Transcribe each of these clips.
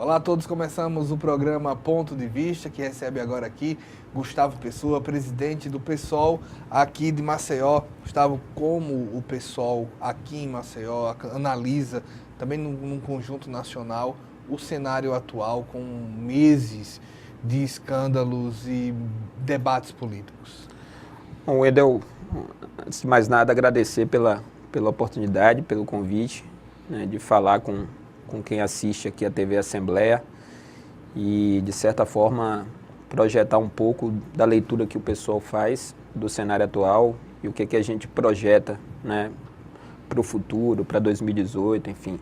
Olá a todos, começamos o programa Ponto de Vista, que recebe agora aqui Gustavo Pessoa, presidente do PSOL aqui de Maceió. Gustavo, como o PSOL aqui em Maceió analisa, também num conjunto nacional, o cenário atual com meses de escândalos e debates políticos? Bom, Wendel, antes de mais nada, agradecer pela oportunidade, pelo convite, né, de falar com quem assiste aqui a TV Assembleia e, de certa forma, projetar um pouco da leitura que o pessoal faz do cenário atual e o que a gente projeta, né, para o futuro, para 2018, enfim.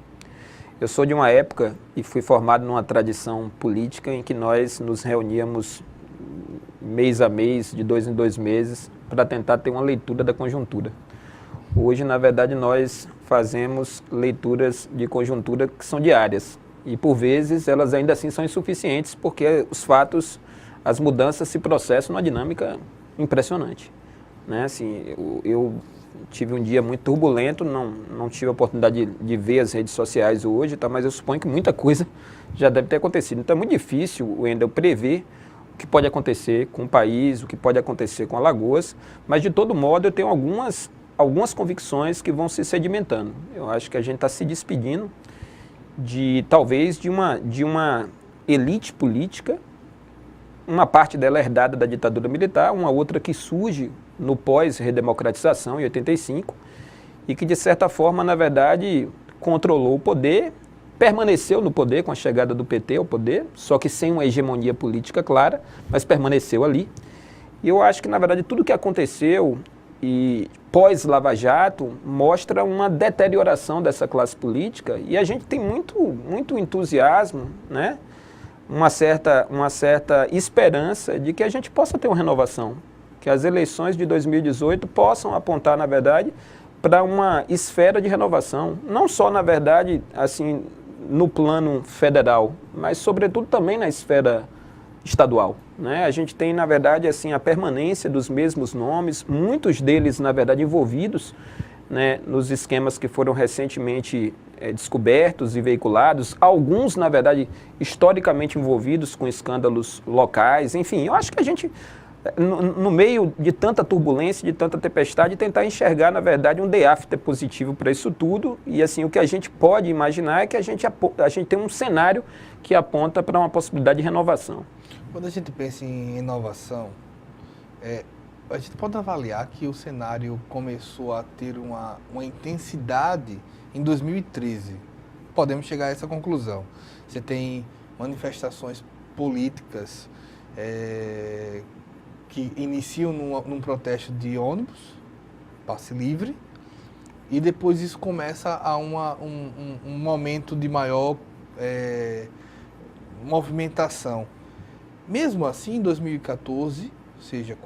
Eu sou de uma época e fui formado numa tradição política em que nós nos reuníamos mês a mês, de 2 em 2 meses, para tentar ter uma leitura da conjuntura. Hoje, na verdade, nós fazemos leituras de conjuntura que são diárias e, por vezes, elas ainda assim são insuficientes porque os fatos, as mudanças se processam numa dinâmica impressionante, né? Assim, eu tive um dia muito turbulento, não tive a oportunidade de ver as redes sociais hoje, tá? Mas eu suponho que muita coisa já deve ter acontecido. Então é muito difícil, Wendel, prever o que pode acontecer com o país, o que pode acontecer com Alagoas, mas de todo modo eu tenho algumas convicções que vão se sedimentando. Eu acho que a gente está se despedindo talvez de uma elite política, uma parte dela herdada da ditadura militar, uma outra que surge no pós-redemocratização, em 85, e que, de certa forma, na verdade, controlou o poder, permaneceu no poder com a chegada do PT ao poder, só que sem uma hegemonia política clara, mas permaneceu ali. E eu acho que, na verdade, tudo o que aconteceu e pós-Lava Jato mostra uma deterioração dessa classe política e a gente tem muito entusiasmo, né? Uma certa esperança de que a gente possa ter uma renovação, que as eleições de 2018 possam apontar, na verdade, para uma esfera de renovação, não só, na verdade, assim, no plano federal, mas, sobretudo, também na esfera estadual, né? A gente tem, na verdade, assim, a permanência dos mesmos nomes, muitos deles, na verdade, envolvidos, né, nos esquemas que foram recentemente descobertos e veiculados, alguns, na verdade, historicamente envolvidos com escândalos locais, enfim, eu acho que a gente, no meio de tanta turbulência, de tanta tempestade, tentar enxergar, na verdade, um day after positivo para isso tudo e, assim, o que a gente pode imaginar é que a gente tem um cenário que aponta para uma possibilidade de renovação. Quando a gente pensa em inovação, a gente pode avaliar que o cenário começou a ter uma intensidade em 2013. Podemos chegar a essa conclusão. Você tem manifestações políticas que iniciam num protesto de ônibus, passe livre, e depois isso começa a um momento de maior movimentação. Mesmo assim, em 2014, ou seja,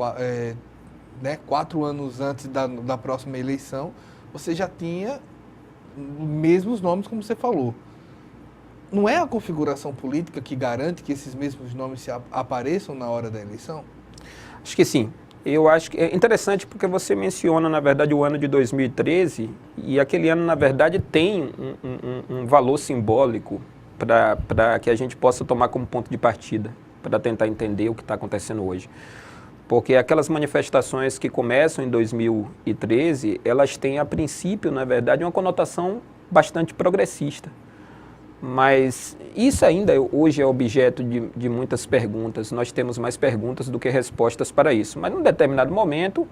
4 anos antes da próxima eleição, você já tinha os mesmos nomes, como você falou. Não é a configuração política que garante que esses mesmos nomes apareçam na hora da eleição? Acho que sim. Eu acho que é interessante porque você menciona, na verdade, o ano de 2013 e aquele ano, na verdade, tem um valor simbólico para que a gente possa tomar como ponto de partida, para tentar entender o que está acontecendo hoje. Porque aquelas manifestações que começam em 2013, elas têm, a princípio, na verdade, uma conotação bastante progressista. Mas isso ainda hoje é objeto de muitas perguntas. Nós temos mais perguntas do que respostas para isso. Mas, num determinado momento,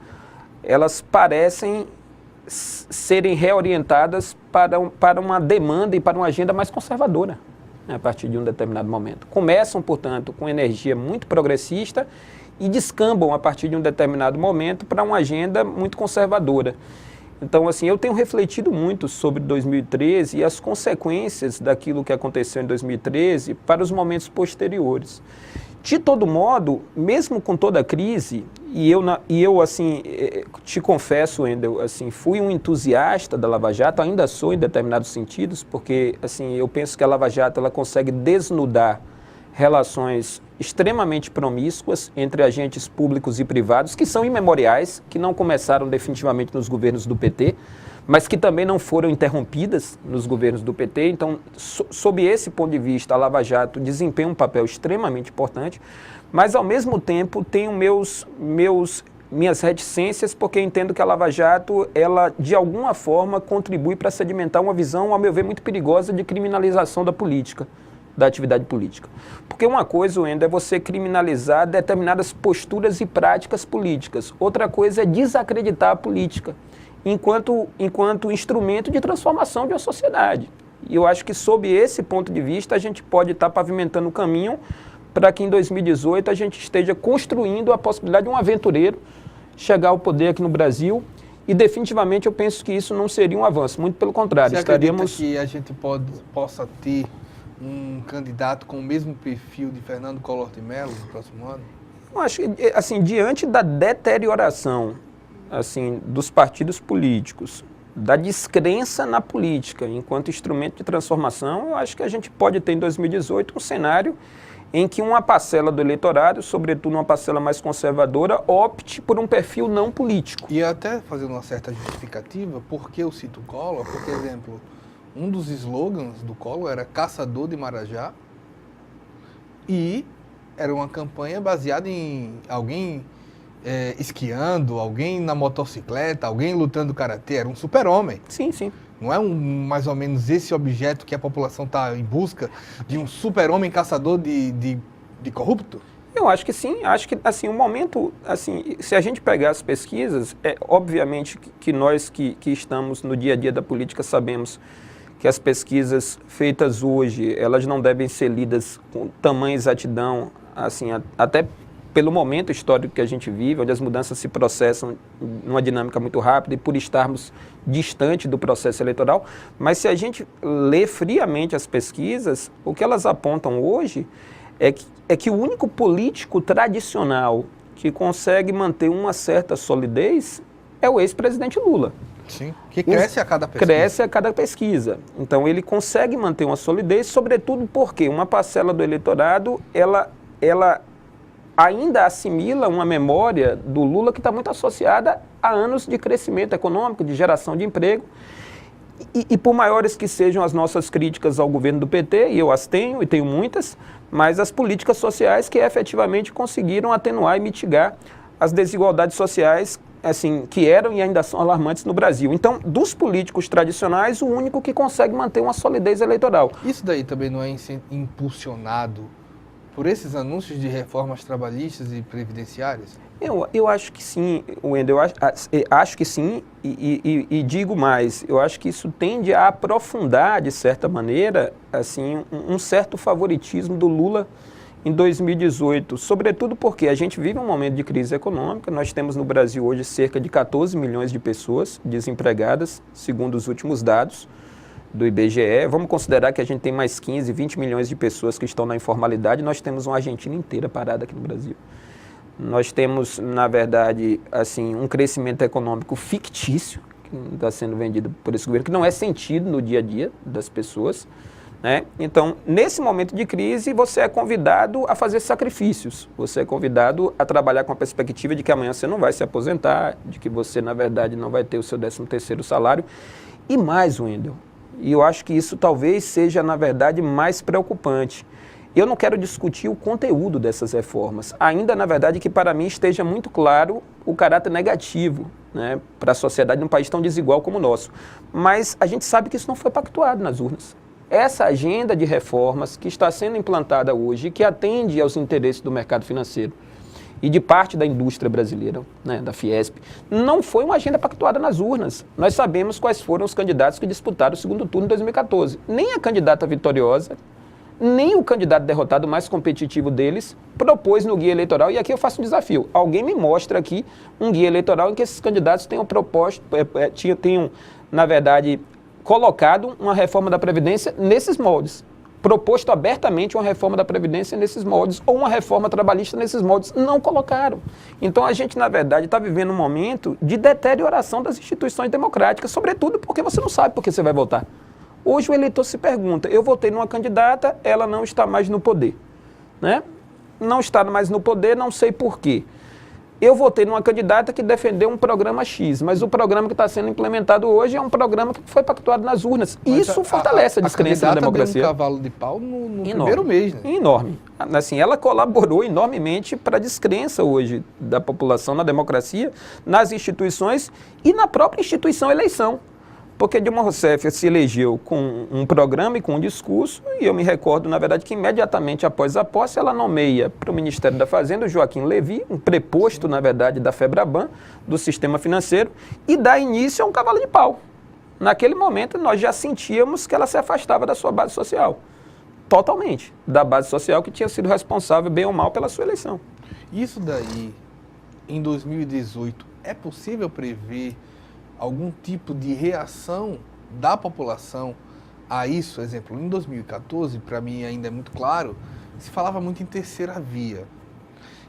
elas parecem serem reorientadas para uma demanda e para uma agenda mais conservadora, né, a partir de um determinado momento. Começam, portanto, com energia muito progressista e descambam a partir de um determinado momento para uma agenda muito conservadora. Então, assim, eu tenho refletido muito sobre 2013 e as consequências daquilo que aconteceu em 2013 para os momentos posteriores. De todo modo, mesmo com toda a crise, e eu assim, te confesso, Wendel, assim, fui um entusiasta da Lava Jato, ainda sou em determinados sentidos, porque assim, eu penso que a Lava Jato ela consegue desnudar relações extremamente promíscuas entre agentes públicos e privados, que são imemoriais, que não começaram definitivamente nos governos do PT, mas que também não foram interrompidas nos governos do PT. Então, sob esse ponto de vista, a Lava Jato desempenha um papel extremamente importante, mas, ao mesmo tempo, tenho minhas reticências, porque entendo que a Lava Jato, ela, de alguma forma, contribui para sedimentar uma visão, ao meu ver, muito perigosa de criminalização da política, da atividade política. Porque uma coisa, Wendel, é você criminalizar determinadas posturas e práticas políticas. Outra coisa é desacreditar a política enquanto instrumento de transformação de uma sociedade. E eu acho que, sob esse ponto de vista, a gente pode estar pavimentando o caminho para que em 2018 a gente esteja construindo a possibilidade de um aventureiro chegar ao poder aqui no Brasil. E definitivamente eu penso que isso não seria um avanço, muito pelo contrário. Você acredita que a gente possa ter um candidato com o mesmo perfil de Fernando Collor de Mello no próximo ano? Eu acho que, assim, diante da deterioração, assim, dos partidos políticos, da descrença na política enquanto instrumento de transformação, eu acho que a gente pode ter em 2018 um cenário em que uma parcela do eleitorado, sobretudo uma parcela mais conservadora, opte por um perfil não político. E até fazendo uma certa justificativa, por que eu cito o Collor? Por exemplo, um dos slogans do Collor era Caçador de Marajá, e era uma campanha baseada em alguém esquiando, alguém na motocicleta, alguém lutando karatê, era um super-homem. Sim, sim. Não é mais ou menos esse objeto que a população está em busca de um super-homem caçador de corrupto? Eu acho que sim, acho que assim, o momento, assim, se a gente pegar as pesquisas, obviamente que nós que estamos no dia a dia da política sabemos que as pesquisas feitas hoje, elas não devem ser lidas com tamanha exatidão, assim, até pelo momento histórico que a gente vive, onde as mudanças se processam numa dinâmica muito rápida e por estarmos distante do processo eleitoral, mas se a gente lê friamente as pesquisas, o que elas apontam hoje é que o único político tradicional que consegue manter uma certa solidez é o ex-presidente Lula. Sim, que cresce a cada pesquisa. Cresce a cada pesquisa. Então ele consegue manter uma solidez, sobretudo porque uma parcela do eleitorado, ela ainda assimila uma memória do Lula que está muito associada a anos de crescimento econômico, de geração de emprego. E por maiores que sejam as nossas críticas ao governo do PT, e eu as tenho, e tenho muitas, mas as políticas sociais que efetivamente conseguiram atenuar e mitigar as desigualdades sociais, assim, que eram e ainda são alarmantes no Brasil. Então, dos políticos tradicionais, o único que consegue manter uma solidez eleitoral. Isso daí também não é impulsionado por esses anúncios de reformas trabalhistas e previdenciárias? Eu acho que sim, Wendel, acho que sim, e digo mais, eu acho que isso tende a aprofundar, de certa maneira, assim, um certo favoritismo do Lula em 2018, sobretudo porque a gente vive um momento de crise econômica, nós temos no Brasil hoje cerca de 14 milhões de pessoas desempregadas, segundo os últimos dados do IBGE. Vamos considerar que a gente tem mais 15, 20 milhões de pessoas que estão na informalidade, nós temos uma Argentina inteira parada aqui no Brasil. Nós temos, na verdade, assim, um crescimento econômico fictício, que está sendo vendido por esse governo, que não é sentido no dia a dia das pessoas, né? Então, nesse momento de crise, você é convidado a fazer sacrifícios, você é convidado a trabalhar com a perspectiva de que amanhã você não vai se aposentar, de que você, na verdade, não vai ter o seu 13º salário. E mais, Wendel, e eu acho que isso talvez seja, na verdade, mais preocupante. Eu não quero discutir o conteúdo dessas reformas, ainda, na verdade, que para mim esteja muito claro o caráter negativo, né, para a sociedade num país tão desigual como o nosso. Mas a gente sabe que isso não foi pactuado nas urnas. Essa agenda de reformas que está sendo implantada hoje, que atende aos interesses do mercado financeiro e de parte da indústria brasileira, né, da Fiesp, não foi uma agenda pactuada nas urnas. Nós sabemos quais foram os candidatos que disputaram o segundo turno em 2014. Nem a candidata vitoriosa, nem o candidato derrotado mais competitivo deles propôs no guia eleitoral, e aqui eu faço um desafio. Alguém me mostra aqui um guia eleitoral em que esses candidatos tenham proposto, tenham, na verdade, colocado uma reforma da Previdência nesses moldes. Proposto abertamente uma reforma da Previdência nesses moldes, ou uma reforma trabalhista nesses moldes. Não colocaram. Então a gente, na verdade, está vivendo um momento de deterioração das instituições democráticas, sobretudo porque você não sabe por que você vai votar. Hoje o eleitor se pergunta, eu votei numa candidata, ela não está mais no poder, né? Não está mais no poder, não sei por quê. eu votei numa candidata que defendeu um programa X, mas o programa que está sendo implementado hoje é um programa que foi pactuado nas urnas. Mas Isso fortalece a descrença na democracia. Deu um cavalo de pau no primeiro mês, né? Enorme. Assim, ela colaborou enormemente para a descrença hoje da população na democracia, nas instituições e na própria instituição eleição. Porque Dilma Rousseff se elegeu com um programa e com um discurso, e eu me recordo, na verdade, que imediatamente após a posse, ela nomeia para o Ministério da Fazenda o Joaquim Levy, um preposto, na verdade, da Febraban, do sistema financeiro, e dá início a um cavalo de pau. Naquele momento, nós já sentíamos que ela se afastava da sua base social. Totalmente. Da base social que tinha sido responsável, bem ou mal, pela sua eleição. Isso daí, em 2018, é possível prever algum tipo de reação da população a isso? Exemplo, em 2014, para mim ainda é muito claro, se falava muito em terceira via.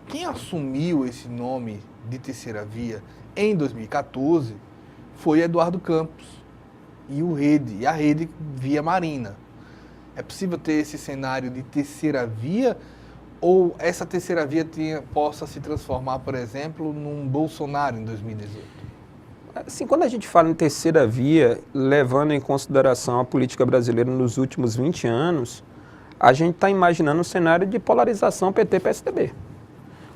Quem assumiu esse nome de terceira via em 2014 foi Eduardo Campos e a Rede via Marina. É possível ter esse cenário de terceira via ou essa terceira via possa se transformar, por exemplo, num Bolsonaro em 2018? Assim, quando a gente fala em terceira via, levando em consideração a política brasileira nos últimos 20 anos, a gente está imaginando um cenário de polarização PT-PSDB.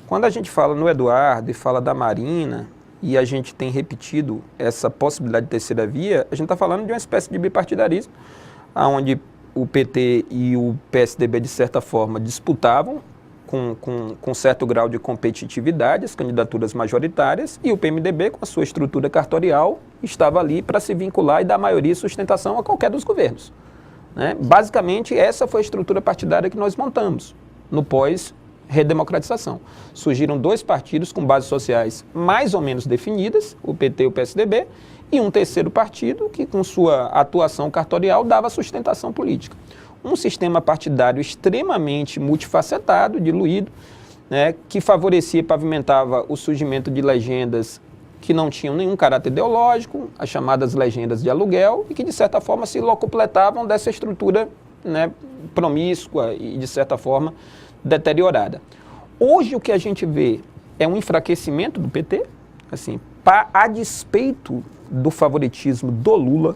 Quando a gente fala no Eduardo e fala da Marina, e a gente tem repetido essa possibilidade de terceira via, a gente está falando de uma espécie de bipartidarismo, onde o PT e o PSDB, de certa forma, disputavam com certo grau de competitividade as candidaturas majoritárias, e o PMDB, com a sua estrutura cartorial, estava ali para se vincular e dar maioria e sustentação a qualquer dos governos, né? Basicamente, essa foi a estrutura partidária que nós montamos no pós-redemocratização. Surgiram dois partidos com bases sociais mais ou menos definidas, o PT e o PSDB, e um terceiro partido que, com sua atuação cartorial, dava sustentação política. Um sistema partidário extremamente multifacetado, diluído, né, que favorecia e pavimentava o surgimento de legendas que não tinham nenhum caráter ideológico, as chamadas legendas de aluguel, e que, de certa forma, se locupletavam dessa estrutura, né, promíscua e, de certa forma, deteriorada. Hoje, o que a gente vê é um enfraquecimento do PT, assim, a despeito do favoritismo do Lula,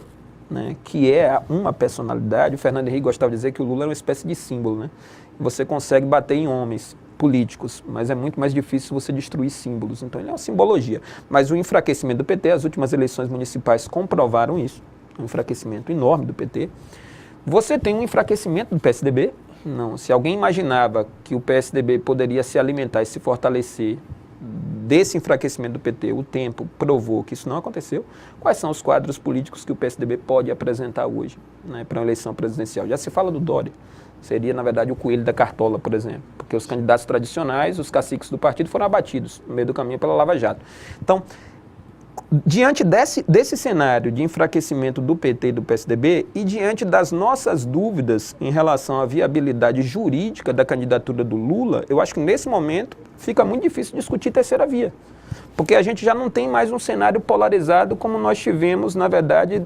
né, que é uma personalidade. O Fernando Henrique gostava de dizer que o Lula é uma espécie de símbolo, né? Você consegue bater em homens políticos, mas é muito mais difícil você destruir símbolos. Então ele é uma simbologia. Mas o enfraquecimento do PT, as últimas eleições municipais comprovaram isso, um enfraquecimento enorme do PT. Você tem um enfraquecimento do PSDB. Não, se alguém imaginava que o PSDB poderia se alimentar e se fortalecer desse enfraquecimento do PT, o tempo provou que isso não aconteceu. Quais são os quadros políticos que o PSDB pode apresentar hoje, né, para uma eleição presidencial? Já se fala do Dória, seria, na verdade, o coelho da cartola, por exemplo, porque os candidatos tradicionais, os caciques do partido, foram abatidos no meio do caminho pela Lava Jato. Então, diante desse cenário de enfraquecimento do PT e do PSDB e diante das nossas dúvidas em relação à viabilidade jurídica da candidatura do Lula, eu acho que nesse momento fica muito difícil discutir terceira via, porque a gente já não tem mais um cenário polarizado como nós tivemos, na verdade,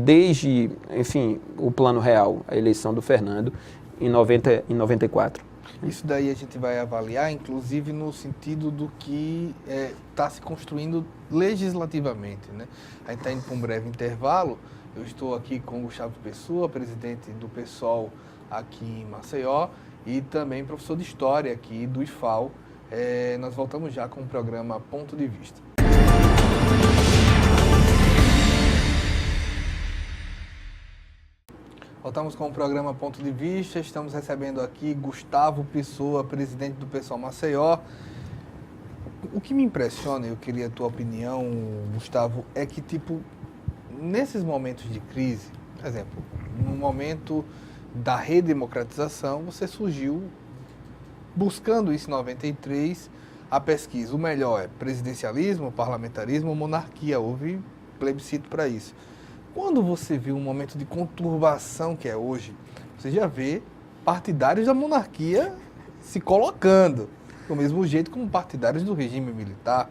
desde, enfim, o Plano Real, a eleição do Fernando em 94. Isso daí a gente vai avaliar, inclusive no sentido do que está se construindo legislativamente, né? A gente está indo para um breve intervalo. Eu estou aqui com o Gustavo Pessoa, presidente do PSOL aqui em Maceió, e também professor de História aqui do IFAL. Nós voltamos já com o programa Ponto de Vista. Voltamos com o programa Ponto de Vista. Estamos recebendo aqui Gustavo Pessoa, presidente do PSOL Maceió. O que me impressiona, eu queria a tua opinião, Gustavo, é que, nesses momentos de crise, por exemplo, no momento da redemocratização, você surgiu buscando isso em 93, a pesquisa. O melhor é presidencialismo, parlamentarismo ou monarquia. Houve plebiscito para isso. Quando você viu um momento de conturbação que é hoje, você já vê partidários da monarquia se colocando, do mesmo jeito como partidários do regime militar.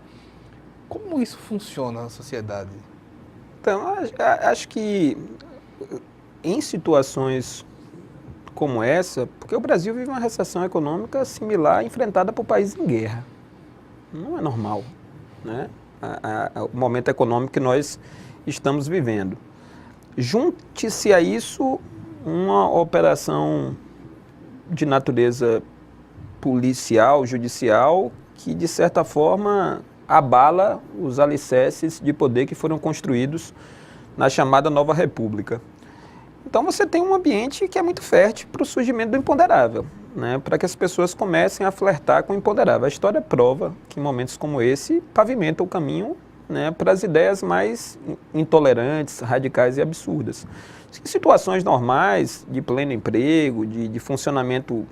Como isso funciona na sociedade? Então, acho que em situações como essa, porque o Brasil vive uma recessão econômica similar enfrentada por países em guerra. Não é normal, né? O momento econômico que nós estamos vivendo. Junte-se a isso uma operação de natureza policial, judicial, que de certa forma abala os alicerces de poder que foram construídos na chamada Nova República. Então você tem um ambiente que é muito fértil para o surgimento do imponderável, né? Para que as pessoas comecem a flertar com o imponderável. A história prova que momentos como esse pavimentam o caminho, né, para as ideias mais intolerantes, radicais e absurdas. Em situações normais, de pleno emprego, de funcionamento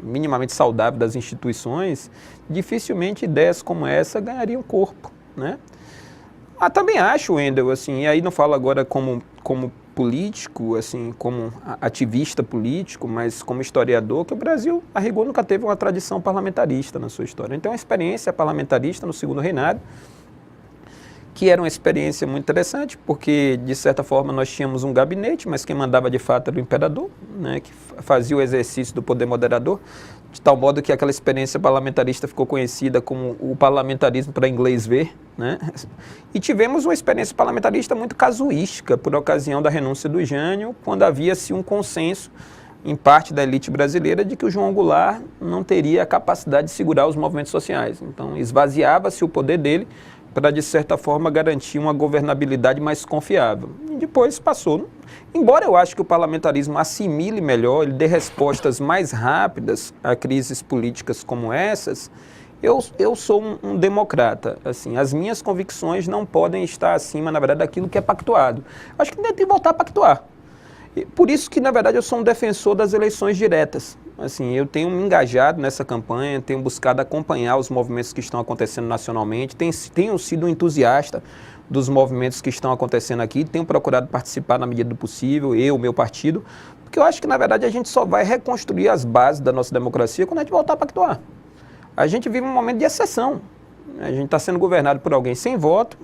minimamente saudável das instituições, dificilmente ideias como essa ganhariam corpo, né? Também acho, Wendel, assim, e aí não falo agora como político, assim, como ativista político, mas como historiador, que o Brasil, a rigor, nunca teve uma tradição parlamentarista na sua história. Então, a experiência parlamentarista no segundo reinado, que era uma experiência muito interessante, porque, de certa forma, nós tínhamos um gabinete, mas quem mandava de fato era o imperador, né, que fazia o exercício do poder moderador, de tal modo que aquela experiência parlamentarista ficou conhecida como o parlamentarismo para inglês ver, né? E tivemos uma experiência parlamentarista muito casuística, por ocasião da renúncia do Jânio, quando havia-se um consenso em parte da elite brasileira de que o João Goulart não teria a capacidade de segurar os movimentos sociais. Então, esvaziava-se o poder dele para, de certa forma, garantir uma governabilidade mais confiável. E depois passou. Embora eu acho que o parlamentarismo assimile melhor, ele dê respostas mais rápidas a crises políticas como essas, eu sou um democrata. Assim, as minhas convicções não podem estar acima, na verdade, daquilo que é pactuado. Acho que tem que voltar a pactuar. Por isso que, na verdade, eu sou um defensor das eleições diretas. Assim, eu tenho me engajado nessa campanha, tenho buscado acompanhar os movimentos que estão acontecendo nacionalmente, tenho sido um entusiasta dos movimentos que estão acontecendo aqui, tenho procurado participar na medida do possível, eu, meu partido, porque eu acho que, na verdade, a gente só vai reconstruir as bases da nossa democracia quando a gente voltar a pactuar. A gente vive um momento de exceção. A gente está sendo governado por alguém sem voto,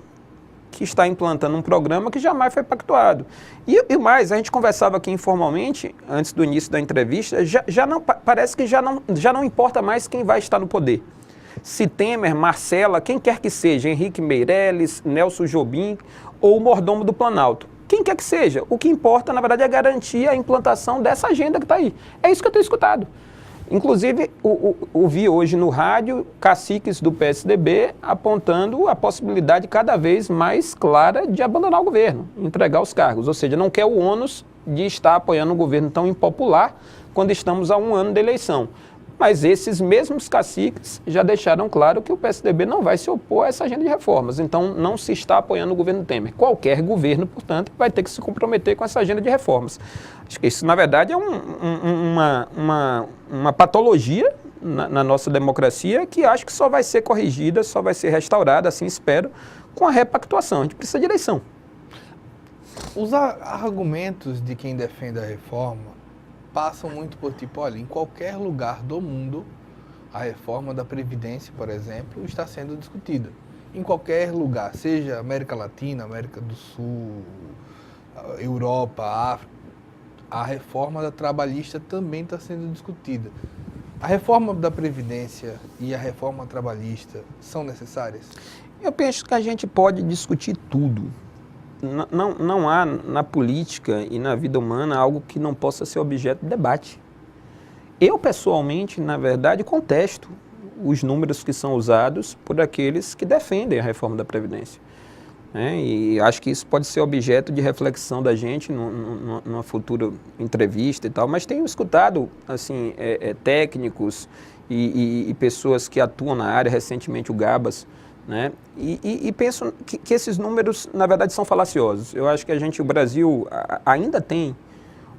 que está implantando um programa que jamais foi pactuado. E mais, a gente conversava aqui informalmente, antes do início da entrevista, parece que já não importa mais quem vai estar no poder. Se Temer, Marcela, quem quer que seja, Henrique Meirelles, Nelson Jobim ou o mordomo do Planalto. Quem quer que seja, o que importa, na verdade, é garantir a implantação dessa agenda que está aí. É isso que eu tenho escutado. Inclusive, ouvi hoje no rádio caciques do PSDB apontando a possibilidade cada vez mais clara de abandonar o governo, entregar os cargos. Ou seja, não quer o ônus de estar apoiando um governo tão impopular quando estamos a um ano de eleição. Mas esses mesmos caciques já deixaram claro que o PSDB não vai se opor a essa agenda de reformas. Então, não se está apoiando o governo Temer. Qualquer governo, portanto, vai ter que se comprometer com essa agenda de reformas. Acho que isso, na verdade, é uma patologia na nossa democracia que acho que só vai ser corrigida, só vai ser restaurada, assim espero, com a repactuação. A gente precisa de eleição. Os argumentos de quem defende a reforma passam muito por tipo, olha, em qualquer lugar do mundo, a reforma da Previdência, por exemplo, está sendo discutida. Em qualquer lugar, seja América Latina, América do Sul, Europa, África, a reforma da trabalhista também está sendo discutida. A reforma da Previdência e a reforma trabalhista são necessárias? Eu penso que a gente pode discutir tudo. Não há na política e na vida humana algo que não possa ser objeto de debate. Eu, pessoalmente, na verdade, contesto os números que são usados por aqueles que defendem a reforma da Previdência. E acho que isso pode ser objeto de reflexão da gente numa futura entrevista e tal, mas tenho escutado assim, técnicos e pessoas que atuam na área, recentemente o Gabas, né? E penso que esses números, na verdade, são falaciosos. Eu acho que o Brasil ainda tem,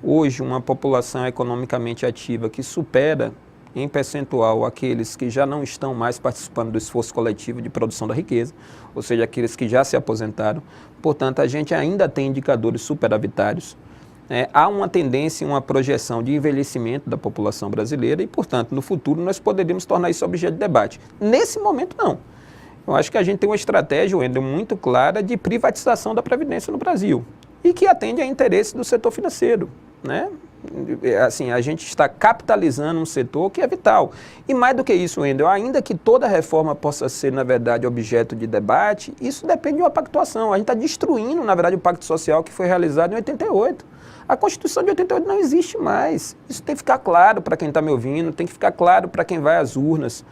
hoje, uma população economicamente ativa que supera, em percentual, aqueles que já não estão mais participando do esforço coletivo de produção da riqueza, ou seja, aqueles que já se aposentaram. Portanto, a gente ainda tem indicadores superavitários. Há uma tendência, uma projeção de envelhecimento da população brasileira e, portanto, no futuro nós poderíamos tornar isso objeto de debate. Nesse momento, não. Eu acho que a gente tem uma estratégia, Wendel, muito clara de privatização da Previdência no Brasil e que atende a interesse do setor financeiro, né? Assim, a gente está capitalizando um setor que é vital. E mais do que isso, Wendel, ainda que toda reforma possa ser, na verdade, objeto de debate, isso depende de uma pactuação. A gente está destruindo, na verdade, o pacto social que foi realizado em 88. A Constituição de 88 não existe mais. Isso tem que ficar claro para quem está me ouvindo, tem que ficar claro para quem vai às urnas,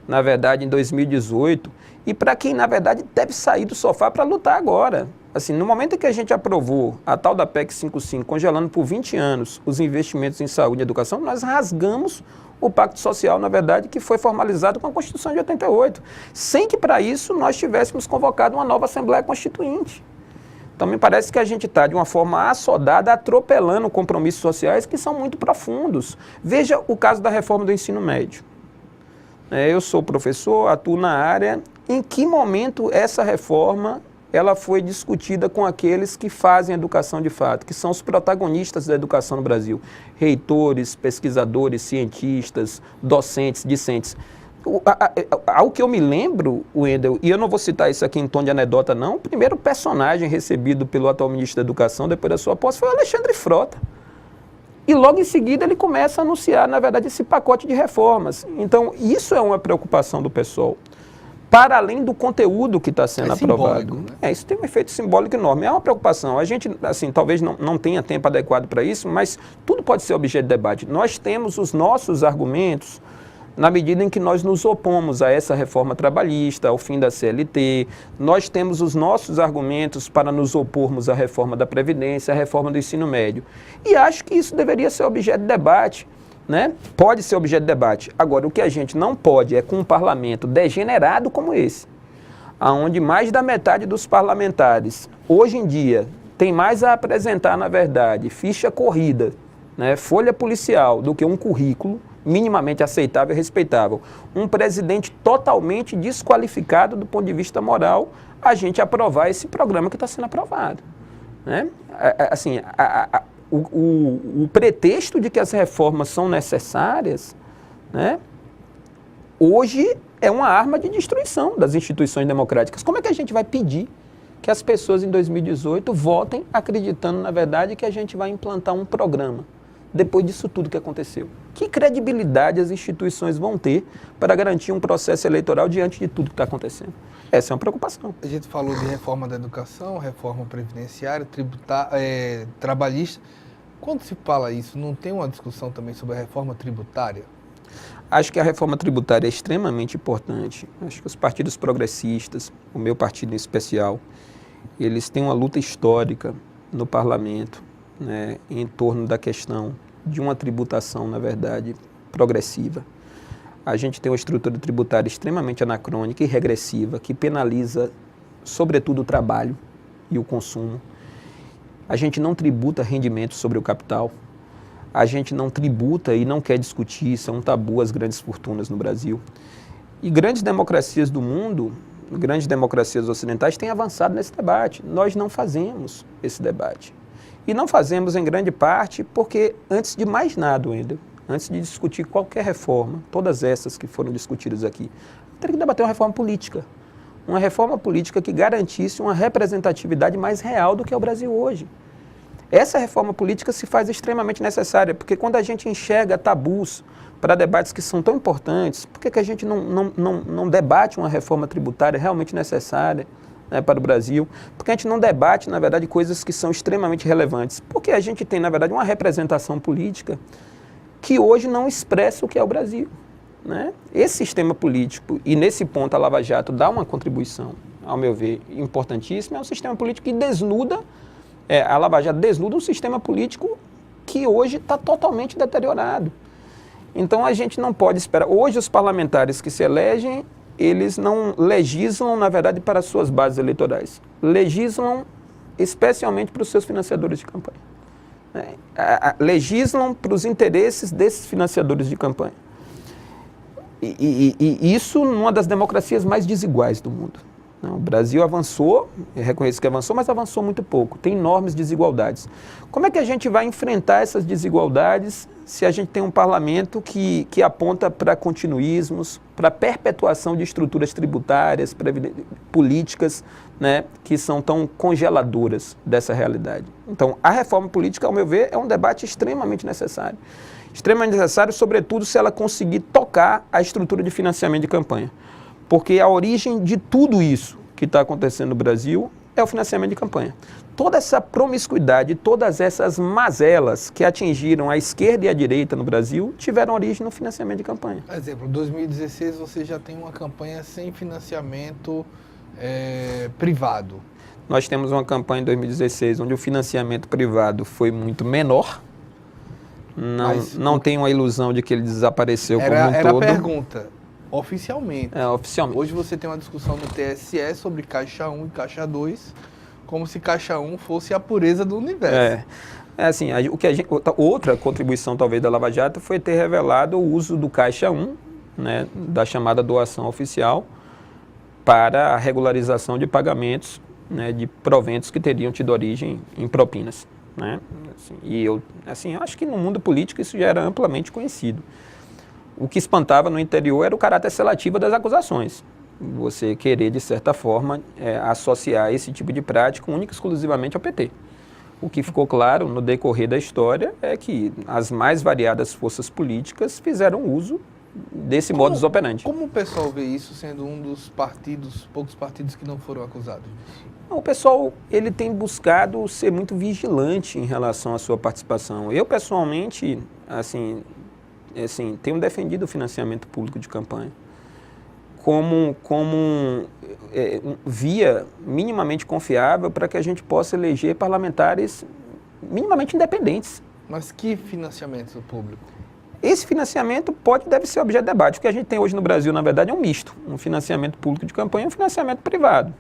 na verdade, em 2018, e para quem, na verdade, deve sair do sofá para lutar agora. Assim, no momento em que a gente aprovou a tal da PEC 55, congelando por 20 anos os investimentos em saúde e educação, nós rasgamos o pacto social, na verdade, que foi formalizado com a Constituição de 88, sem que para isso nós tivéssemos convocado uma nova Assembleia Constituinte. Então, me parece que a gente está, de uma forma assodada, atropelando compromissos sociais que são muito profundos. Veja o caso da reforma do ensino médio. Eu sou professor, atuo na área. Em que momento essa reforma ela foi discutida com aqueles que fazem educação de fato, que são os protagonistas da educação no Brasil? Reitores, pesquisadores, cientistas, docentes, discentes. Ao que eu me lembro, Wendel, e eu não vou citar isso aqui em tom de anedota não, o primeiro personagem recebido pelo atual ministro da Educação depois da sua posse foi o Alexandre Frota. E logo em seguida ele começa a anunciar, na verdade, esse pacote de reformas. Então, isso é uma preocupação do PSOL. Para além do conteúdo que está sendo aprovado. Né? Isso tem um efeito simbólico enorme. É uma preocupação. A gente, assim, talvez não tenha tempo adequado para isso, mas tudo pode ser objeto de debate. Nós temos os nossos argumentos na medida em que nós nos opomos a essa reforma trabalhista, ao fim da CLT. Nós temos os nossos argumentos para nos opormos à reforma da Previdência, à reforma do ensino médio. E acho que isso deveria ser objeto de debate. Né? Pode ser objeto de debate. Agora, o que a gente não pode é com um parlamento degenerado como esse, onde mais da metade dos parlamentares, hoje em dia, tem mais a apresentar, na verdade, ficha corrida, né, folha policial, do que um currículo minimamente aceitável e respeitável. Um presidente totalmente desqualificado do ponto de vista moral, a gente aprovar esse programa que está sendo aprovado. Né? Assim, o pretexto de que as reformas são necessárias, né, hoje é uma arma de destruição das instituições democráticas. Como é que a gente vai pedir que as pessoas em 2018 votem acreditando, na verdade, que a gente vai implantar um programa depois disso tudo que aconteceu? Que credibilidade as instituições vão ter para garantir um processo eleitoral diante de tudo que está acontecendo? Essa é uma preocupação. A gente falou de reforma da educação, reforma previdenciária, trabalhista. Quando se fala isso, não tem uma discussão também sobre a reforma tributária? Acho que a reforma tributária é extremamente importante. Acho que os partidos progressistas, o meu partido em especial, eles têm uma luta histórica no parlamento, né, em torno da questão de uma tributação, na verdade, progressiva. A gente tem uma estrutura tributária extremamente anacrônica e regressiva, que penaliza, sobretudo, o trabalho e o consumo. A gente não tributa rendimentos sobre o capital. A gente não tributa e não quer discutir, isso é um tabu, as grandes fortunas no Brasil. E grandes democracias do mundo, grandes democracias ocidentais têm avançado nesse debate. Nós não fazemos esse debate. E não fazemos em grande parte porque, antes de mais nada, Wendel, antes de discutir qualquer reforma, todas essas que foram discutidas aqui, teria que debater uma reforma política. Uma reforma política que garantisse uma representatividade mais real do que é o Brasil hoje. Essa reforma política se faz extremamente necessária, porque quando a gente enxerga tabus para debates que são tão importantes, por que a gente não debate uma reforma tributária realmente necessária, né, para o Brasil? Porque a gente não debate, na verdade, coisas que são extremamente relevantes. Porque a gente tem, na verdade, uma representação política que hoje não expressa o que é o Brasil. Né? Esse sistema político, e nesse ponto a Lava Jato dá uma contribuição, ao meu ver, importantíssima, é um sistema político que desnuda, a Lava Jato desnuda um sistema político que hoje está totalmente deteriorado. Então a gente não pode esperar. Hoje os parlamentares que se elegem, eles não legislam, na verdade, para as suas bases eleitorais. Legislam especialmente para os seus financiadores de campanha. Legislam para os interesses desses financiadores de campanha. E isso numa das democracias mais desiguais do mundo. Não, o Brasil avançou, eu reconheço que avançou, mas avançou muito pouco. Tem enormes desigualdades. Como é que a gente vai enfrentar essas desigualdades se a gente tem um parlamento que aponta para continuismos, para perpetuação de estruturas tributárias, políticas, né, que são tão congeladoras dessa realidade? Então, a reforma política, ao meu ver, é um debate extremamente necessário. Extremamente necessário, sobretudo, se ela conseguir tocar a estrutura de financiamento de campanha. Porque a origem de tudo isso que está acontecendo no Brasil é o financiamento de campanha. Toda essa promiscuidade, todas essas mazelas que atingiram a esquerda e a direita no Brasil tiveram origem no financiamento de campanha. Por exemplo, em 2016 você já tem uma campanha sem financiamento privado. Nós temos uma campanha em 2016 onde o financiamento privado foi muito menor. Não tem uma ilusão de que ele desapareceu como um todo. Era a pergunta. Oficialmente. Oficialmente. Hoje você tem uma discussão no TSE sobre Caixa 1 e Caixa 2, como se Caixa 1 fosse a pureza do universo. Assim, outra contribuição talvez da Lava Jato foi ter revelado o uso do Caixa 1, né, da chamada doação oficial, para a regularização de pagamentos, né, de proventos que teriam tido origem em propinas. Né? Assim, e eu acho que no mundo político isso já era amplamente conhecido. O que espantava no interior era o caráter seletivo das acusações. Você querer, de certa forma, associar esse tipo de prática única e exclusivamente ao PT. O que ficou claro no decorrer da história é que as mais variadas forças políticas fizeram uso desse modus operandi. Como o pessoal vê isso sendo um dos poucos partidos que não foram acusados? O pessoal ele tem buscado ser muito vigilante em relação à sua participação. Eu, pessoalmente, tenho defendido o financiamento público de campanha como via minimamente confiável para que a gente possa eleger parlamentares minimamente independentes. Mas que financiamento público? Esse financiamento deve ser objeto de debate. O que a gente tem hoje no Brasil, na verdade, é um misto. Um financiamento público de campanha e um financiamento privado.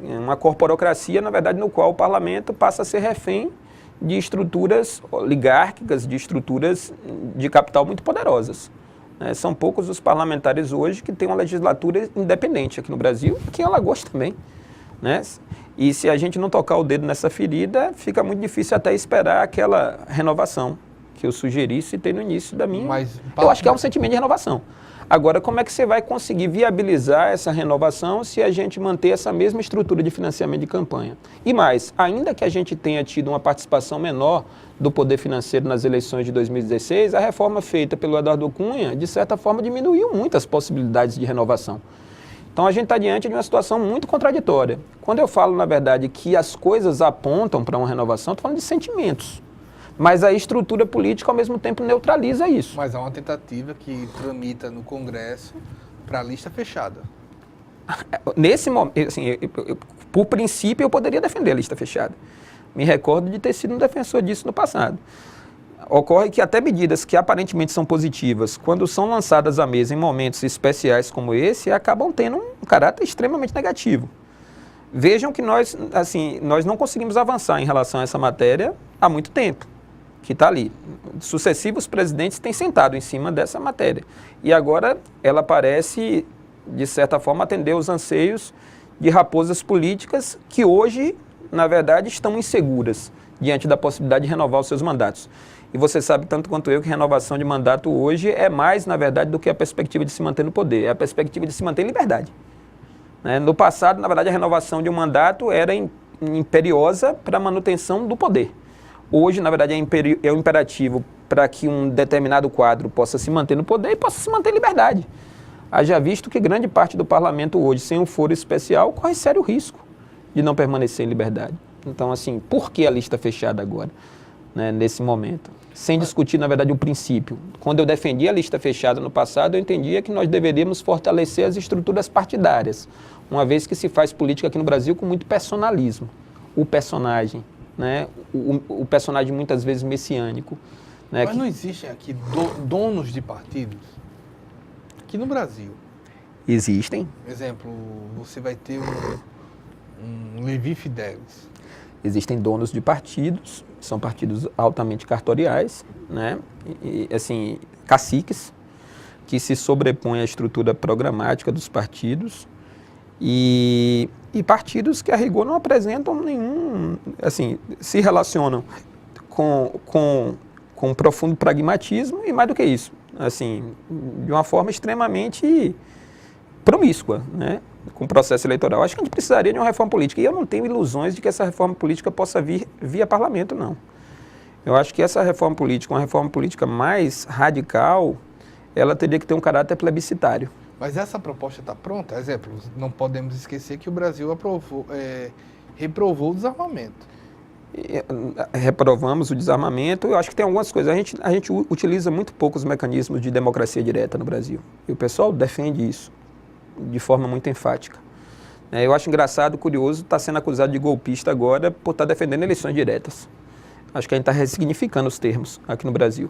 É uma corporocracia, na verdade, no qual o parlamento passa a ser refém de estruturas oligárquicas, de estruturas de capital muito poderosas. São poucos os parlamentares hoje que têm uma legislatura independente aqui no Brasil, aqui em Alagoas também. Né? E se a gente não tocar o dedo nessa ferida, fica muito difícil até esperar aquela renovação que eu sugeri e citei no início da minha... Eu acho que é um sentimento de renovação. Agora, como é que você vai conseguir viabilizar essa renovação se a gente manter essa mesma estrutura de financiamento de campanha? E mais, ainda que a gente tenha tido uma participação menor do poder financeiro nas eleições de 2016, a reforma feita pelo Eduardo Cunha, de certa forma, diminuiu muito as possibilidades de renovação. Então, a gente está diante de uma situação muito contraditória. Quando eu falo, na verdade, que as coisas apontam para uma renovação, estou falando de sentimentos. Mas a estrutura política, ao mesmo tempo, neutraliza isso. Mas há uma tentativa que tramita no Congresso para a lista fechada. Nesse momento, por princípio, eu poderia defender a lista fechada. Me recordo de ter sido um defensor disso no passado. Ocorre que até medidas que aparentemente são positivas, quando são lançadas à mesa em momentos especiais como esse, acabam tendo um caráter extremamente negativo. Vejam que nós não conseguimos avançar em relação a essa matéria há muito tempo, que está ali. Sucessivos presidentes têm sentado em cima dessa matéria. E agora ela parece, de certa forma, atender os anseios de raposas políticas que hoje, na verdade, estão inseguras diante da possibilidade de renovar os seus mandatos. E você sabe tanto quanto eu que renovação de mandato hoje é mais, na verdade, do que a perspectiva de se manter no poder. É a perspectiva de se manter em liberdade. No passado, na verdade, a renovação de um mandato era imperiosa para a manutenção do poder. Hoje, na verdade, é um imperativo para que um determinado quadro possa se manter no poder e possa se manter em liberdade. Haja visto que grande parte do parlamento hoje, sem um foro especial, corre sério risco de não permanecer em liberdade. Então, por que a lista fechada agora, nesse momento? Sem discutir, na verdade, o princípio. Quando eu defendi a lista fechada no passado, eu entendia que nós deveríamos fortalecer as estruturas partidárias, uma vez que se faz política aqui no Brasil com muito personalismo. O personagem, o personagem muitas vezes messiânico. Mas não existem aqui donos de partidos? Aqui no Brasil. Existem. Exemplo, você vai ter um Levi Fidelis. Existem donos de partidos, são partidos altamente cartoriais, caciques, que se sobrepõem à estrutura programática dos partidos e e partidos que, a rigor, não apresentam nenhum, assim, se relacionam com um profundo pragmatismo e, mais do que isso, assim, de uma forma extremamente promíscua, né, com o processo eleitoral. Acho que a gente precisaria de uma reforma política, e eu não tenho ilusões de que essa reforma política possa vir via parlamento, não. Eu acho que essa reforma política, uma reforma política mais radical, ela teria que ter um caráter plebiscitário. Mas essa proposta está pronta? Exemplo, não podemos esquecer que o Brasil reprovou o desarmamento. Reprovamos o desarmamento. Eu acho que tem algumas coisas. A gente utiliza muito pouco os mecanismos de democracia direta no Brasil. E o pessoal defende isso de forma muito enfática. Eu acho engraçado, curioso, estar sendo acusado de golpista agora por estar defendendo eleições diretas. Acho que a gente está ressignificando os termos aqui no Brasil.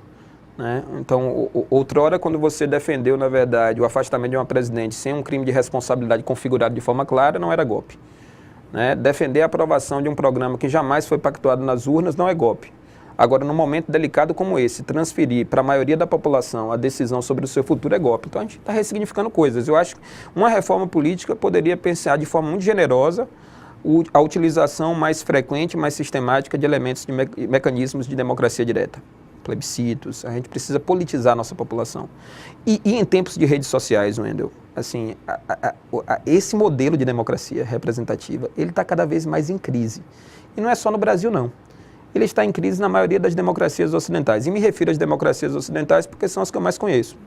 Então, outrora, quando você defendeu, na verdade, o afastamento de uma presidente sem um crime de responsabilidade configurado de forma clara, não era golpe. Defender a aprovação de um programa que jamais foi pactuado nas urnas não é golpe. Agora, num momento delicado como esse, transferir para a maioria da população a decisão sobre o seu futuro é golpe. Então, a gente está ressignificando coisas. Eu acho que uma reforma política poderia pensar de forma muito generosa a utilização mais frequente, mais sistemática de elementos de mecanismos de democracia direta. Plebiscitos, a gente precisa politizar a nossa população. E em tempos de redes sociais, Wendel, assim, esse modelo de democracia representativa, ele está cada vez mais em crise. E não é só no Brasil, não. Ele está em crise na maioria das democracias ocidentais. E me refiro às democracias ocidentais porque são as que eu mais conheço.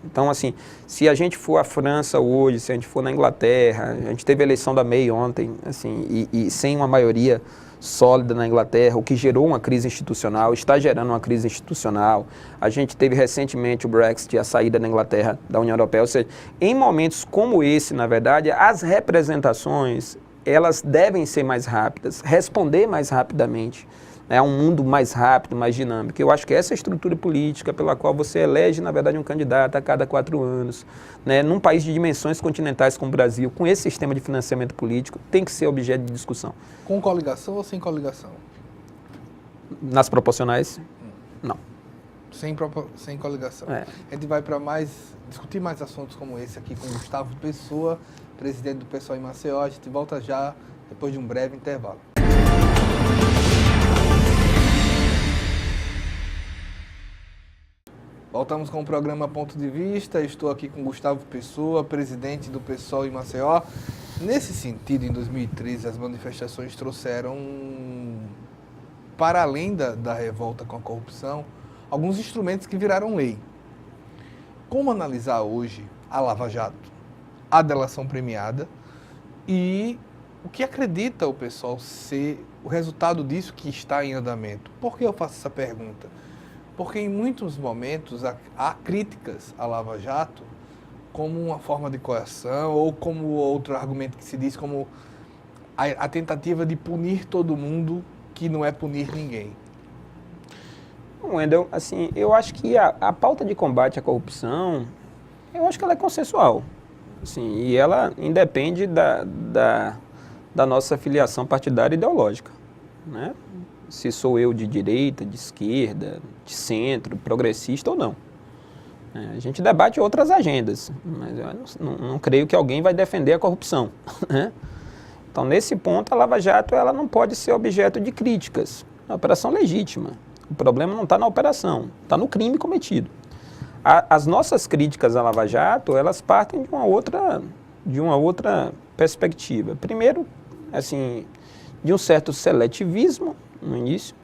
Então, assim, se a gente for à França hoje, se a gente for na Inglaterra, a gente teve a eleição da May ontem, assim, e sem uma maioria sólida na Inglaterra, o que gerou uma crise institucional, está gerando uma crise institucional. A gente teve recentemente o Brexit, a saída da Inglaterra da União Europeia. Ou seja, em momentos como esse, na verdade, as representações, elas devem ser mais rápidas, responder mais rapidamente. É um mundo mais rápido, mais dinâmico. Eu acho que essa estrutura política pela qual você elege, na verdade, um candidato a cada 4 anos, num país de dimensões continentais como o Brasil, com esse sistema de financiamento político, tem que ser objeto de discussão. Com coligação ou sem coligação? Nas proporcionais, não. Sem coligação. A gente vai para discutir mais assuntos como esse aqui com Gustavo Pessoa, presidente do PSOL em Maceió. A gente volta já depois de um breve intervalo. Voltamos com o programa Ponto de Vista. Estou aqui com Gustavo Pessoa, presidente do PSOL em Maceió. Nesse sentido, em 2013, as manifestações trouxeram, para além da revolta com a corrupção, alguns instrumentos que viraram lei. Como analisar hoje a Lava Jato, a delação premiada e o que acredita o PSOL ser o resultado disso que está em andamento? Por que eu faço essa pergunta? Porque em muitos momentos há críticas à Lava Jato como uma forma de coerção ou como outro argumento que se diz como a tentativa de punir todo mundo que não é punir ninguém. Wendel, assim, eu acho que a pauta de combate à corrupção, eu acho que ela é consensual. Assim, e ela independe da nossa filiação partidária e ideológica, Se sou eu de direita, de esquerda, de centro, progressista ou não. A gente debate outras agendas, mas eu não creio que alguém vai defender a corrupção. Então, nesse ponto, a Lava Jato ela não pode ser objeto de críticas. É uma operação legítima. O problema não está na operação, está no crime cometido. As nossas críticas à Lava Jato, elas partem de uma outra perspectiva. Primeiro, assim, de um certo seletivismo no início,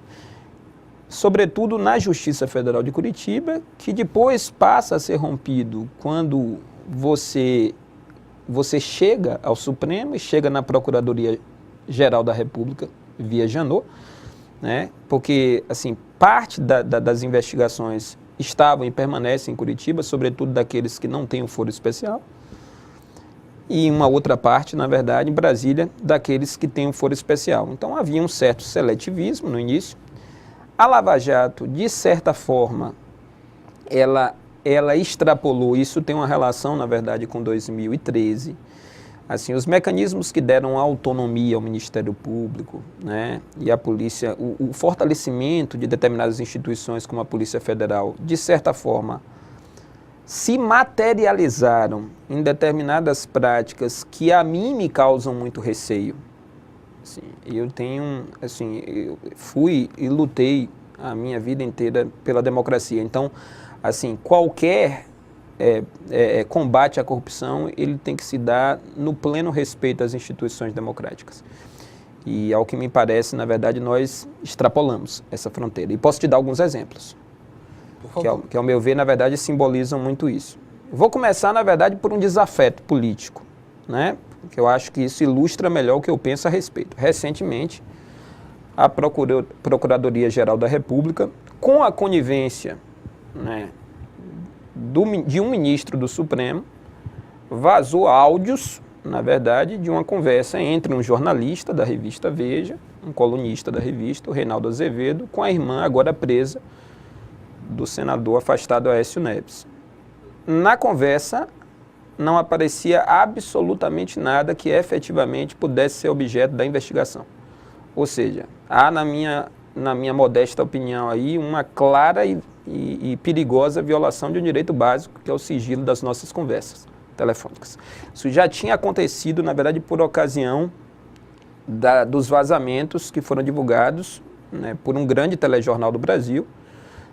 sobretudo na Justiça Federal de Curitiba, que depois passa a ser rompido quando você chega ao Supremo e chega na Procuradoria-Geral da República via Janot, porque assim, parte das investigações estavam e permanecem em Curitiba, sobretudo daqueles que não têm o foro especial, e uma outra parte, na verdade, em Brasília, daqueles que têm um foro especial. Então, havia um certo seletivismo no início. A Lava Jato, de certa forma, ela extrapolou, isso tem uma relação, na verdade, com 2013. Assim, os mecanismos que deram autonomia ao Ministério Público, e a polícia, o fortalecimento de determinadas instituições como a Polícia Federal, de certa forma, se materializaram em determinadas práticas que a mim me causam muito receio. Assim, eu fui e lutei a minha vida inteira pela democracia. Então, assim, qualquer combate à corrupção, ele tem que se dar no pleno respeito às instituições democráticas. E, ao que me parece, na verdade, nós extrapolamos essa fronteira. E posso te dar alguns exemplos, que ao meu ver, na verdade, simbolizam muito isso. Vou começar, na verdade, por um desafeto político, né? Que eu acho que isso ilustra melhor o que eu penso a respeito. Recentemente, a Procuradoria-Geral da República, com a conivência, né, de um ministro do Supremo, vazou áudios, na verdade, de uma conversa entre um jornalista da revista Veja, um colunista da revista, o Reinaldo Azevedo, com a irmã agora presa do senador afastado Aécio Neves. Na conversa, não aparecia absolutamente nada que efetivamente pudesse ser objeto da investigação. Ou seja, há na minha modesta opinião aí uma clara e perigosa violação de um direito básico, que é o sigilo das nossas conversas telefônicas. Isso já tinha acontecido, na verdade, por ocasião dos vazamentos que foram divulgados, né, por um grande telejornal do Brasil,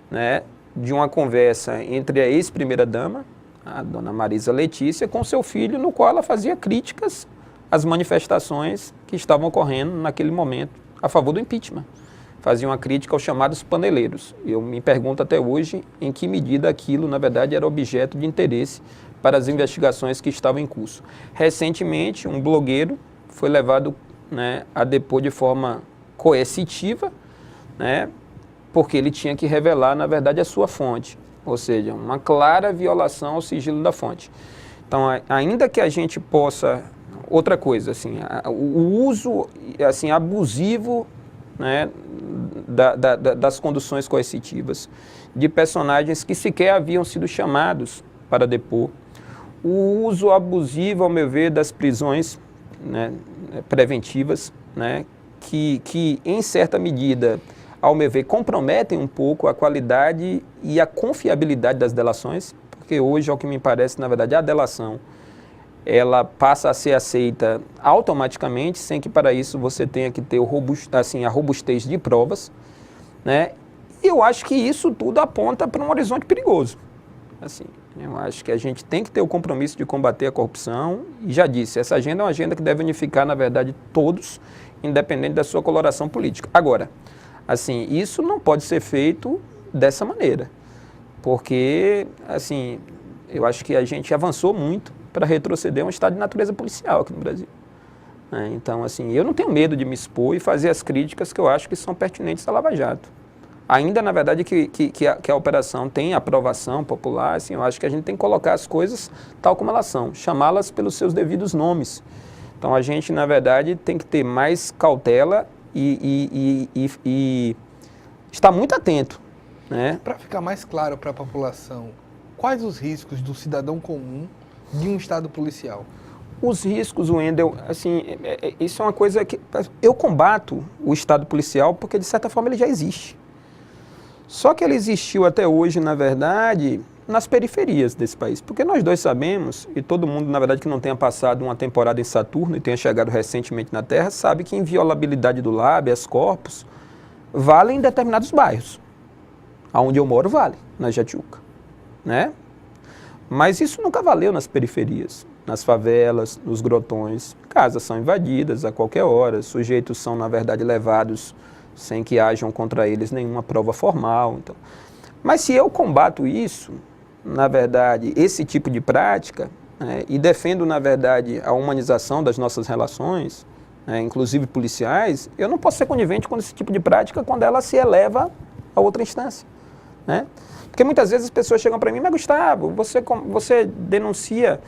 né, de uma conversa entre a ex-primeira-dama, a dona Marisa Letícia, com seu filho, no qual ela fazia críticas às manifestações que estavam ocorrendo naquele momento a favor do impeachment. Fazia uma crítica aos chamados paneleiros. Eu me pergunto até hoje em que medida aquilo, na verdade, era objeto de interesse para as investigações que estavam em curso. Recentemente, um blogueiro foi levado, né, a depor de forma coercitiva, né, porque ele tinha que revelar, na verdade, a sua fonte. Ou seja, uma clara violação ao sigilo da fonte. Então, ainda que a gente possa... Outra coisa, assim, o uso assim, abusivo, né, das conduções coercitivas de personagens que sequer haviam sido chamados para depor. O uso abusivo, ao meu ver, das prisões, né, preventivas, né, que, em certa medida, ao meu ver, comprometem um pouco a qualidade e a confiabilidade das delações, porque hoje, ao que me parece, na verdade, a delação, ela passa a ser aceita automaticamente, sem que para isso você tenha que ter a robustez de provas, né? E eu acho que isso tudo aponta para um horizonte perigoso. Assim, eu acho que a gente tem que ter o compromisso de combater a corrupção, e já disse, essa agenda é uma agenda que deve unificar, na verdade, todos, independente da sua coloração política. Agora, assim, isso não pode ser feito dessa maneira, porque, assim, eu acho que a gente avançou muito para retroceder a um estado de natureza policial aqui no Brasil. Então, assim, eu não tenho medo de me expor e fazer as críticas que eu acho que são pertinentes à Lava Jato. Ainda, na verdade, que a operação tem aprovação popular, assim, eu acho que a gente tem que colocar as coisas tal como elas são, chamá-las pelos seus devidos nomes. Então, a gente, na verdade, tem que ter mais cautela e estar muito atento, né? Para ficar mais claro para a população, quais os riscos do cidadão comum de um estado policial? Os riscos, Wendel, assim, isso é uma coisa que... Eu combato o estado policial porque, de certa forma, ele já existe. Só que ele existiu até hoje, na verdade, nas periferias desse país. Porque nós dois sabemos, e todo mundo, na verdade, que não tenha passado uma temporada em Saturno e tenha chegado recentemente na Terra, sabe que a inviolabilidade do habeas corpus vale em determinados bairros. Aonde eu moro, vale, na Jatiuca, né? Mas isso nunca valeu nas periferias, nas favelas, nos grotões. Casas são invadidas a qualquer hora, sujeitos são, na verdade, levados sem que hajam contra eles nenhuma prova formal. Então. Mas se eu combato isso, na verdade, esse tipo de prática, né, e defendo, na verdade, a humanização das nossas relações, né, inclusive policiais, eu não posso ser conivente com esse tipo de prática quando ela se eleva a outra instância, né? Porque muitas vezes as pessoas chegam para mim, mas Gustavo, você denuncia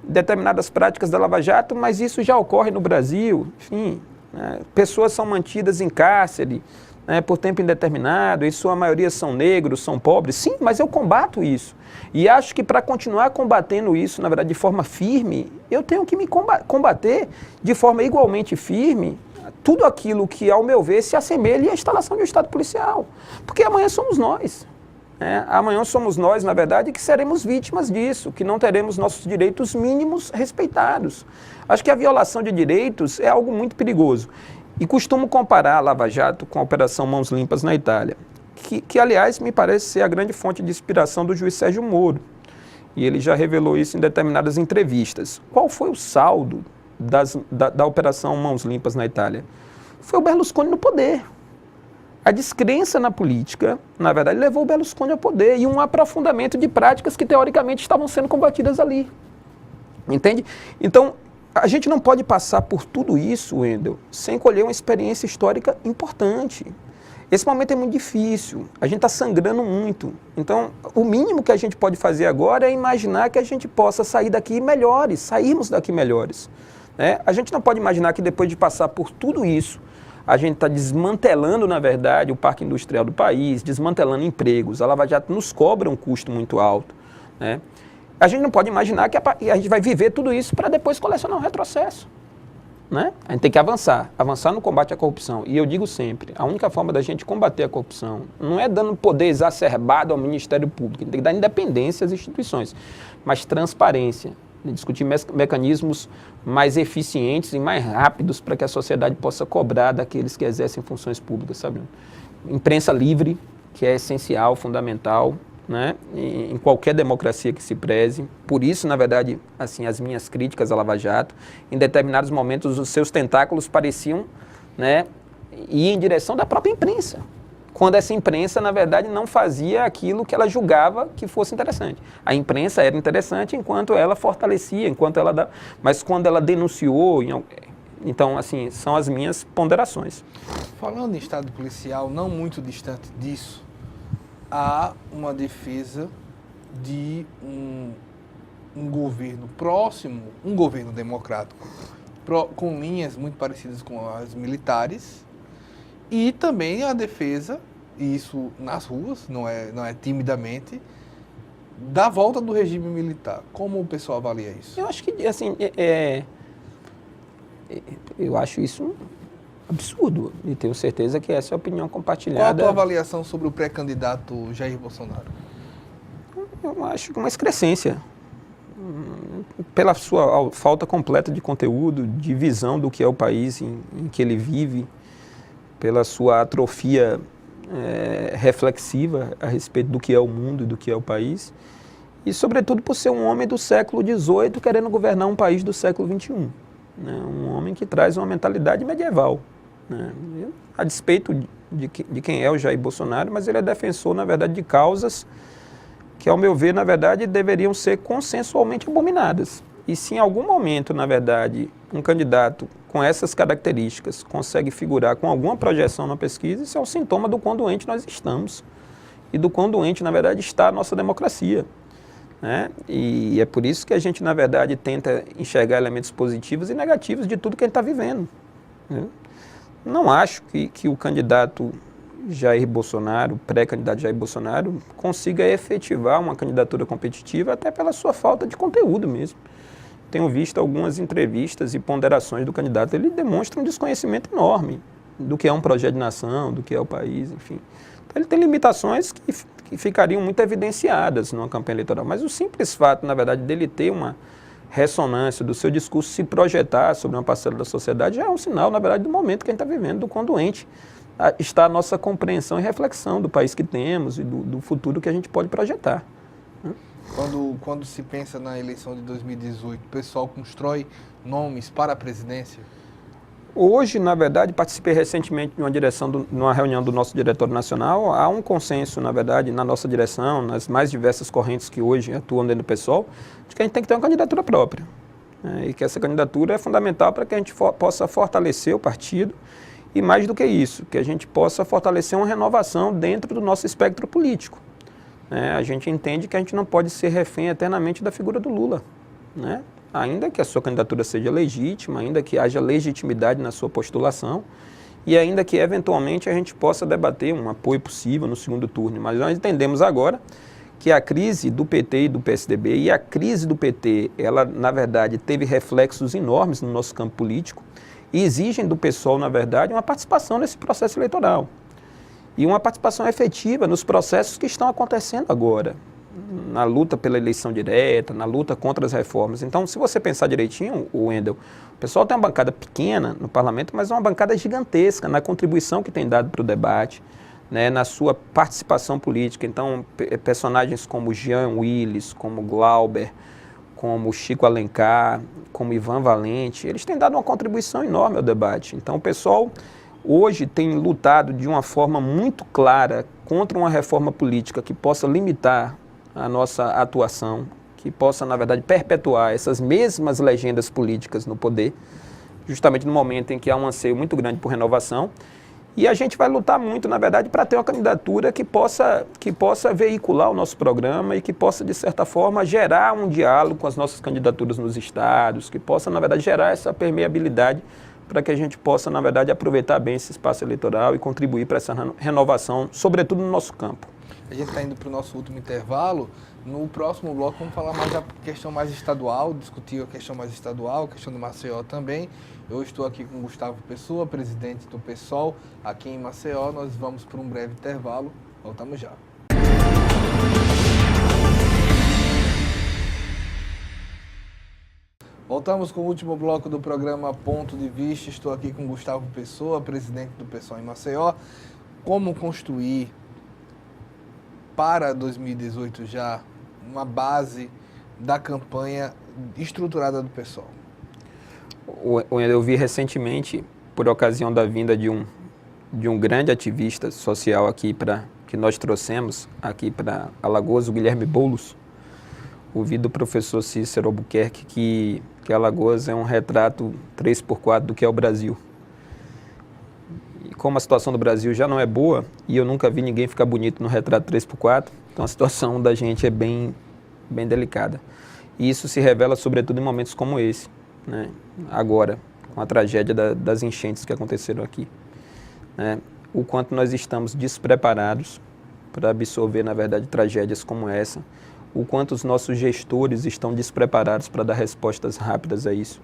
determinadas práticas da Lava Jato, mas isso já ocorre no Brasil, enfim, né? Pessoas são mantidas em cárcere, né, por tempo indeterminado, e sua maioria são negros, são pobres. Sim, mas eu combato isso. E acho que para continuar combatendo isso, na verdade, de forma firme, eu tenho que me combater de forma igualmente firme tudo aquilo que, ao meu ver, se assemelha à instalação de um Estado policial. Porque amanhã somos nós. Amanhã somos nós, na verdade, que seremos vítimas disso, que não teremos nossos direitos mínimos respeitados. Acho que a violação de direitos é algo muito perigoso. E costumo comparar a Lava Jato com a Operação Mãos Limpas na Itália, que aliás, me parece ser a grande fonte de inspiração do juiz Sérgio Moro. E ele já revelou isso em determinadas entrevistas. Qual foi o saldo da Operação Mãos Limpas na Itália? Foi o Berlusconi no poder. A descrença na política, na verdade, levou o Berlusconi ao poder e um aprofundamento de práticas que, teoricamente, estavam sendo combatidas ali. Entende? Então, a gente não pode passar por tudo isso, Wendel, sem colher uma experiência histórica importante. Esse momento é muito difícil, a gente está sangrando muito. Então, o mínimo que a gente pode fazer agora é imaginar que a gente possa sair daqui melhores, sairmos daqui melhores. A gente não pode imaginar que depois de passar por tudo isso, a gente está desmantelando, na verdade, o parque industrial do país, desmantelando empregos. A Lava Jato nos cobra um custo muito alto. A gente não pode imaginar que a gente vai viver tudo isso para depois colecionar um retrocesso. A gente tem que avançar no combate à corrupção. E eu digo sempre, a única forma da gente combater a corrupção não é dando poder exacerbado ao Ministério Público, tem que dar independência às instituições, mas transparência. Discutir mecanismos mais eficientes e mais rápidos para que a sociedade possa cobrar daqueles que exercem funções públicas, sabe? Imprensa livre, que é essencial, fundamental, em qualquer democracia que se preze. Por isso, na verdade, assim, as minhas críticas à Lava Jato, em determinados momentos, os seus tentáculos pareciam, ir em direção da própria imprensa, quando essa imprensa, na verdade, não fazia aquilo que ela julgava que fosse interessante. A imprensa era interessante enquanto ela fortalecia, mas quando ela denunciou, então, assim, são as minhas ponderações. Falando em Estado policial, não muito distante disso, há uma defesa de um governo próximo, um governo democrático, com linhas muito parecidas com as militares, e também a defesa, e isso nas ruas, não é timidamente, da volta do regime militar. Como o pessoal avalia isso? Eu acho que, assim, eu acho isso um absurdo, e tenho certeza que essa é a opinião compartilhada. Qual a tua avaliação sobre o pré-candidato Jair Bolsonaro? Eu acho que uma excrescência. Pela sua falta completa de conteúdo, de visão do que é o país em que ele vive, pela sua atrofia reflexiva a respeito do que é o mundo e do que é o país, e sobretudo por ser um homem do século XVIII querendo governar um país do século XXI. Um homem que traz uma mentalidade medieval. A despeito de quem é o Jair Bolsonaro, mas ele é defensor, na verdade, de causas que, ao meu ver, na verdade, deveriam ser consensualmente abominadas. E se em algum momento, na verdade, um candidato com essas características consegue figurar com alguma projeção na pesquisa, isso é um sintoma do quão doente nós estamos e do quão doente, na verdade, está a nossa democracia. E é por isso que a gente, na verdade, tenta enxergar elementos positivos e negativos de tudo que a gente está vivendo. Não acho que o candidato Jair Bolsonaro, pré-candidato Jair Bolsonaro, consiga efetivar uma candidatura competitiva até pela sua falta de conteúdo mesmo. Tenho visto algumas entrevistas e ponderações do candidato, ele demonstra um desconhecimento enorme do que é um projeto de nação, do que é o país, enfim. Então, ele tem limitações que ficariam muito evidenciadas numa campanha eleitoral, mas o simples fato, na verdade, dele ter uma ressonância, do seu discurso se projetar sobre uma parcela da sociedade, já é um sinal, na verdade, do momento que a gente está vivendo, do quão doente está a nossa compreensão e reflexão do país que temos e do futuro que a gente pode projetar. Quando se pensa na eleição de 2018, o pessoal constrói nomes para a presidência? Hoje, na verdade, participei recentemente de uma reunião do nosso diretório nacional. Há um consenso, na verdade, na nossa direção, nas mais diversas correntes que hoje atuam dentro do PSOL, de que a gente tem que ter uma candidatura própria. E que essa candidatura é fundamental para que a gente possa fortalecer o partido e, mais do que isso, que a gente possa fortalecer uma renovação dentro do nosso espectro político. A gente entende que a gente não pode ser refém eternamente da figura do Lula, ainda que a sua candidatura seja legítima, ainda que haja legitimidade na sua postulação e ainda que, eventualmente, a gente possa debater um apoio possível no segundo turno. Mas nós entendemos agora que a crise do PT e do PSDB, e a crise do PT, ela, na verdade, teve reflexos enormes no nosso campo político e exigem do PSOL, na verdade, uma participação nesse processo eleitoral. e uma participação efetiva nos processos que estão acontecendo agora, na luta pela eleição direta, na luta contra as reformas. Então, se você pensar direitinho, Wendel, o pessoal tem uma bancada pequena no parlamento, mas é uma bancada gigantesca na contribuição que tem dado para o debate, né, na sua participação política. Então, personagens como Jean Willis, como Glauber, como Chico Alencar, como Ivan Valente, eles têm dado uma contribuição enorme ao debate. Então, o pessoal hoje tem lutado de uma forma muito clara contra uma reforma política que possa limitar a nossa atuação, que possa, na verdade, perpetuar essas mesmas legendas políticas no poder, justamente no momento em que há um anseio muito grande por renovação. E a gente vai lutar muito, na verdade, para ter uma candidatura que possa veicular o nosso programa e que possa, de certa forma, gerar um diálogo com as nossas candidaturas nos estados, que possa, na verdade, gerar essa permeabilidade para que a gente possa, na verdade, aproveitar bem esse espaço eleitoral e contribuir para essa renovação, sobretudo no nosso campo. A gente está indo para o nosso último intervalo. No próximo bloco vamos falar mais da questão mais estadual, discutir a questão mais estadual, a questão do Maceió também. Eu estou aqui com Gustavo Pessoa, presidente do PSOL aqui em Maceió. Nós vamos para um breve intervalo. Voltamos já. Voltamos com o último bloco do programa Ponto de Vista. Estou aqui com Gustavo Pessoa, presidente do PSOL em Maceió. Como construir para 2018 já uma base da campanha estruturada do PSOL? Eu vi recentemente, por ocasião da vinda de um grande ativista social aqui que nós trouxemos aqui para Alagoas, o Guilherme Boulos, ouvi do professor Cícero Albuquerque que Alagoas é um retrato 3x4 do que é o Brasil. E como a situação do Brasil já não é boa, e eu nunca vi ninguém ficar bonito no retrato 3x4, então a situação da gente é bem delicada. E isso se revela sobretudo em momentos como esse, né? Agora, com a tragédia das enchentes que aconteceram aqui, né? O quanto nós estamos despreparados para absorver, na verdade, tragédias como essa, o quanto os nossos gestores estão despreparados para dar respostas rápidas a isso,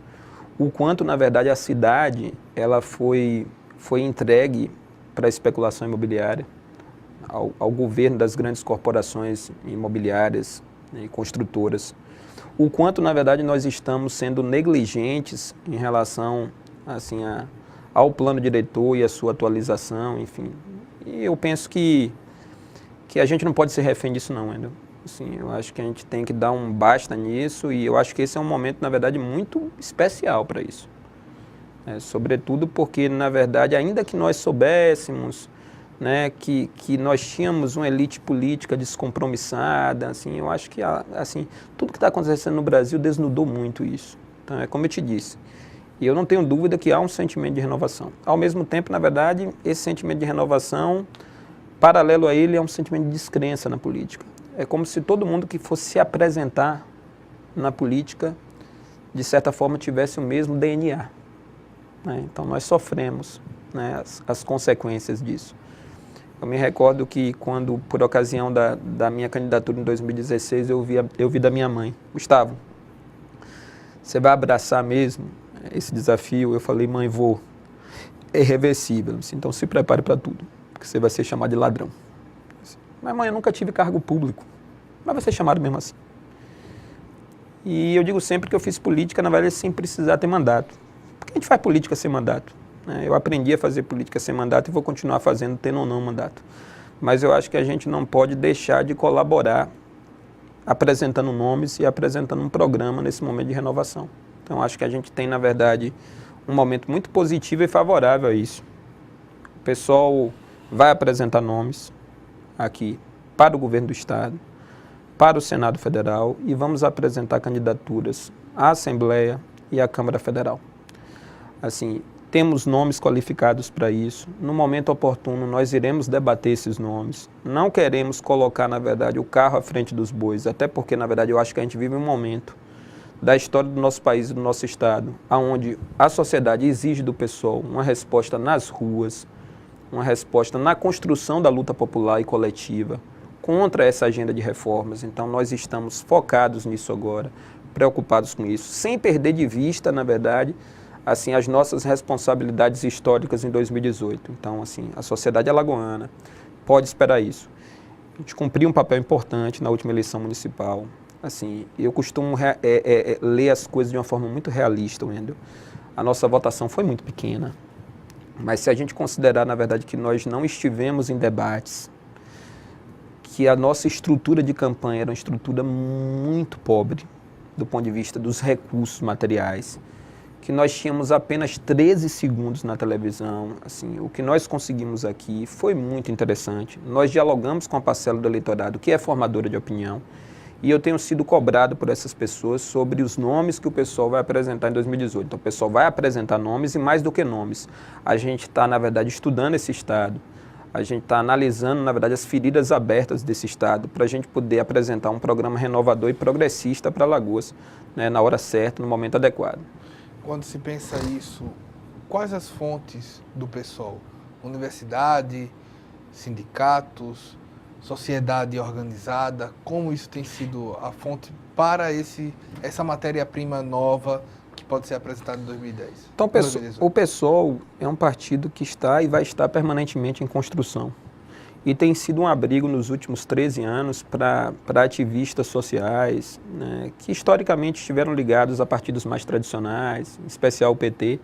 o quanto, na verdade, a cidade ela foi entregue para a especulação imobiliária, ao governo das grandes corporações imobiliárias, né, e construtoras, o quanto, na verdade, nós estamos sendo negligentes em relação assim, ao plano diretor e a sua atualização, enfim. E eu penso que a gente não pode ser refém disso não, ainda. Assim, eu acho que a gente tem que dar um basta nisso e eu acho que esse é um momento, na verdade, muito especial para isso. Sobretudo porque, na verdade, ainda que nós soubéssemos, né, que nós tínhamos uma elite política descompromissada, assim, eu acho que assim, tudo que está acontecendo no Brasil desnudou muito isso. Então, é como eu te disse, e eu não tenho dúvida que há um sentimento de renovação. Ao mesmo tempo, na verdade, esse sentimento de renovação, paralelo a ele, é um sentimento de descrença na política. É como se todo mundo que fosse se apresentar na política, de certa forma, tivesse o mesmo DNA. Né? Então, nós sofremos, né, as consequências disso. Eu me recordo que quando, por ocasião da minha candidatura em 2016, eu vi da minha mãe: Gustavo, você vai abraçar mesmo esse desafio? Eu falei: mãe, vou. É irreversível. Então, se prepare para tudo, porque você vai ser chamado de ladrão. Mas, mãe, eu nunca tive cargo público. Mas vai ser chamado mesmo assim. E eu digo sempre que eu fiz política, na verdade, sem precisar ter mandato. Porque a gente faz política sem mandato, né? Eu aprendi a fazer política sem mandato e vou continuar fazendo, tendo ou não mandato. Mas eu acho que a gente não pode deixar de colaborar apresentando nomes e apresentando um programa nesse momento de renovação. Então, acho que a gente tem, na verdade, um momento muito positivo e favorável a isso. O pessoal vai apresentar nomes aqui para o governo do Estado, para o Senado Federal, e vamos apresentar candidaturas à Assembleia e à Câmara Federal. Assim, temos nomes qualificados para isso. No momento oportuno, nós iremos debater esses nomes. Não queremos colocar, na verdade, o carro à frente dos bois, até porque, na verdade, eu acho que a gente vive um momento da história do nosso país e do nosso Estado, onde a sociedade exige do PSOL uma resposta nas ruas, uma resposta na construção da luta popular e coletiva contra essa agenda de reformas. Então, nós estamos focados nisso agora, preocupados com isso, sem perder de vista, na verdade, assim, as nossas responsabilidades históricas em 2018. Então, assim, a sociedade alagoana pode esperar isso. A gente cumpriu um papel importante na última eleição municipal. Assim, eu costumo ler as coisas de uma forma muito realista, Wendel. A nossa votação foi muito pequena, mas se a gente considerar, na verdade, que nós não estivemos em debates, que a nossa estrutura de campanha era uma estrutura muito pobre, do ponto de vista dos recursos materiais, que nós tínhamos apenas 13 segundos na televisão, assim, o que nós conseguimos aqui foi muito interessante. Nós dialogamos com a parcela do eleitorado, que é formadora de opinião, e eu tenho sido cobrado por essas pessoas sobre os nomes que o pessoal vai apresentar em 2018. Então, o pessoal vai apresentar nomes e, mais do que nomes, a gente está, na verdade, estudando esse Estado, a gente está analisando, na verdade, as feridas abertas desse Estado para a gente poder apresentar um programa renovador e progressista para Alagoas, né, na hora certa, no momento adequado. Quando se pensa isso, quais as fontes do PSOL? Universidade, sindicatos, sociedade organizada? Como isso tem sido a fonte para essa matéria-prima nova que pode ser apresentada em 2010? Então, o PSOL é um partido que está e vai estar permanentemente em construção. E tem sido um abrigo nos últimos 13 anos para ativistas sociais, né, que historicamente estiveram ligados a partidos mais tradicionais, em especial o PT,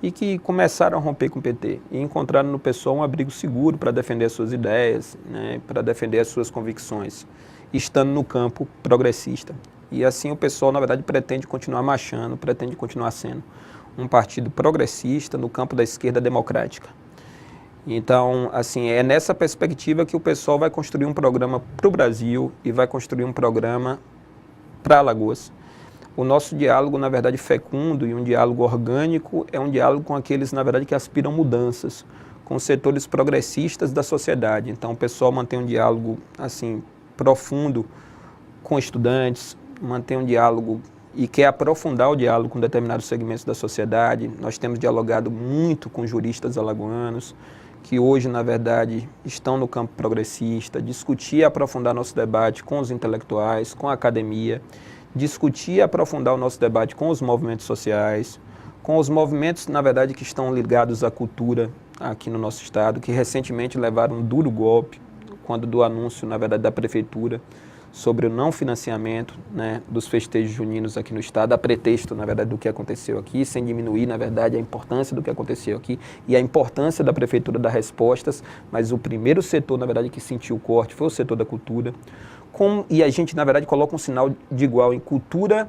e que começaram a romper com o PT e encontraram no PSOL um abrigo seguro para defender as suas ideias, né, para defender as suas convicções, estando no campo progressista. E assim o PSOL, na verdade, pretende continuar marchando, pretende continuar sendo um partido progressista no campo da esquerda democrática. Então, assim, é nessa perspectiva que o PSOL vai construir um programa para o Brasil e vai construir um programa para Alagoas. O nosso diálogo, na verdade, fecundo e um diálogo orgânico é um diálogo com aqueles, na verdade, que aspiram mudanças, com os setores progressistas da sociedade. Então, o PSOL mantém um diálogo, assim, profundo com estudantes, mantém um diálogo e quer aprofundar o diálogo com determinados segmentos da sociedade. Nós temos dialogado muito com juristas alagoanos, que hoje, na verdade, estão no campo progressista, discutir e aprofundar nosso debate com os intelectuais, com a academia, discutir e aprofundar o nosso debate com os movimentos sociais, com os movimentos, na verdade, que estão ligados à cultura aqui no nosso estado, que recentemente levaram um duro golpe, quando do anúncio, na verdade, da prefeitura, sobre o não financiamento, né, dos festejos juninos aqui no estado, a pretexto, na verdade, do que aconteceu aqui, sem diminuir, na verdade, a importância do que aconteceu aqui e a importância da prefeitura dar respostas, mas o primeiro setor, na verdade, que sentiu o corte foi o setor da cultura. E a gente, na verdade, coloca um sinal de igual em cultura.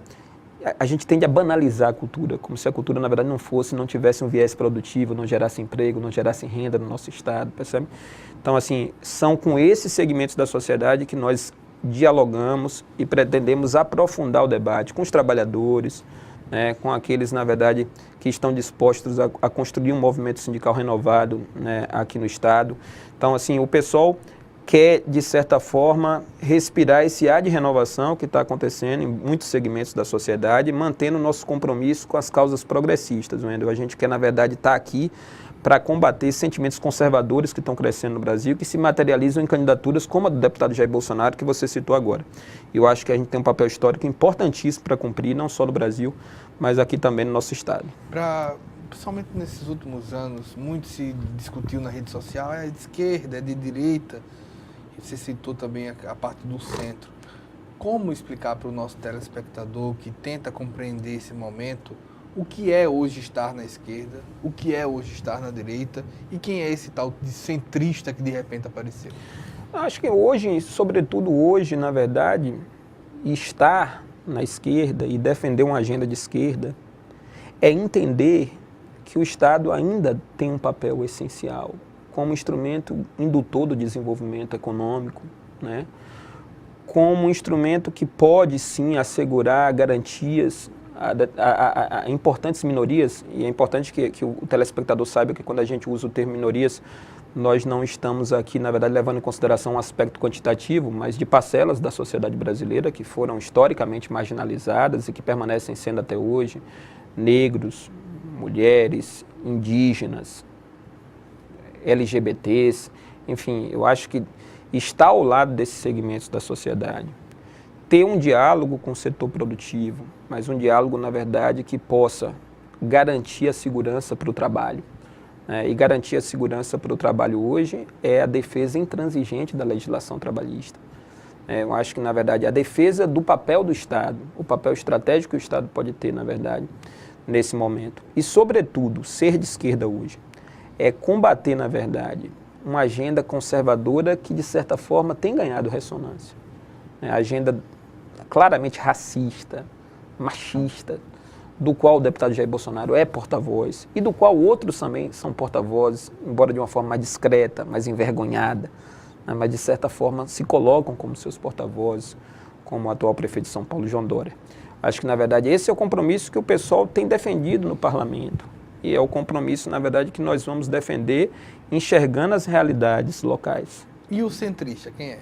A gente tende a banalizar a cultura, como se a cultura, na verdade, não tivesse um viés produtivo, não gerasse emprego, não gerasse renda no nosso estado, percebe? Então, assim, são com esses segmentos da sociedade que nós dialogamos e pretendemos aprofundar o debate com os trabalhadores, né, com aqueles, na verdade, que estão dispostos a construir um movimento sindical renovado, né, aqui no estado. Então, assim, o PSOL quer, de certa forma, respirar esse ar de renovação que está acontecendo em muitos segmentos da sociedade, mantendo o nosso compromisso com as causas progressistas. Wendel. A gente quer, na verdade, estar aqui para combater sentimentos conservadores que estão crescendo no Brasil, que se materializam em candidaturas como a do deputado Jair Bolsonaro, que você citou agora. Eu acho que a gente tem um papel histórico importantíssimo para cumprir, não só no Brasil, mas aqui também no nosso estado. Principalmente nesses últimos anos, muito se discutiu na rede social, é de esquerda, é de direita, você citou também a parte do centro. Como explicar para o nosso telespectador que tenta compreender esse momento, o que é hoje estar na esquerda, o que é hoje estar na direita e quem é esse tal de centrista que de repente apareceu? Acho que hoje, sobretudo hoje, na verdade, estar na esquerda e defender uma agenda de esquerda é entender que o Estado ainda tem um papel essencial como instrumento indutor do desenvolvimento econômico, né? Como um instrumento que pode sim assegurar garantias a importantes minorias, e é importante que o telespectador saiba que quando a gente usa o termo minorias, nós não estamos aqui, na verdade, levando em consideração um aspecto quantitativo, mas de parcelas da sociedade brasileira que foram historicamente marginalizadas e que permanecem sendo até hoje, negros, mulheres, indígenas, LGBTs, enfim, eu acho que estar ao lado desses segmentos da sociedade, ter um diálogo com o setor produtivo, mas um diálogo, na verdade, que possa garantir a segurança para o trabalho. E garantir a segurança para o trabalho hoje é a defesa intransigente da legislação trabalhista. Eu acho que, na verdade, a defesa do papel do Estado, o papel estratégico que o Estado pode ter, na verdade, nesse momento. E, sobretudo, ser de esquerda hoje é combater, na verdade, uma agenda conservadora que, de certa forma, tem ganhado ressonância. A agenda claramente racista, machista, do qual o deputado Jair Bolsonaro é porta-voz e do qual outros também são porta-vozes, embora de uma forma mais discreta, mais envergonhada, né, mas de certa forma se colocam como seus porta-vozes, como o atual prefeito de São Paulo, João Dória. Acho que, na verdade, esse é o compromisso que o pessoal tem defendido no parlamento e é o compromisso, na verdade, que nós vamos defender enxergando as realidades locais. E o centrista, quem é?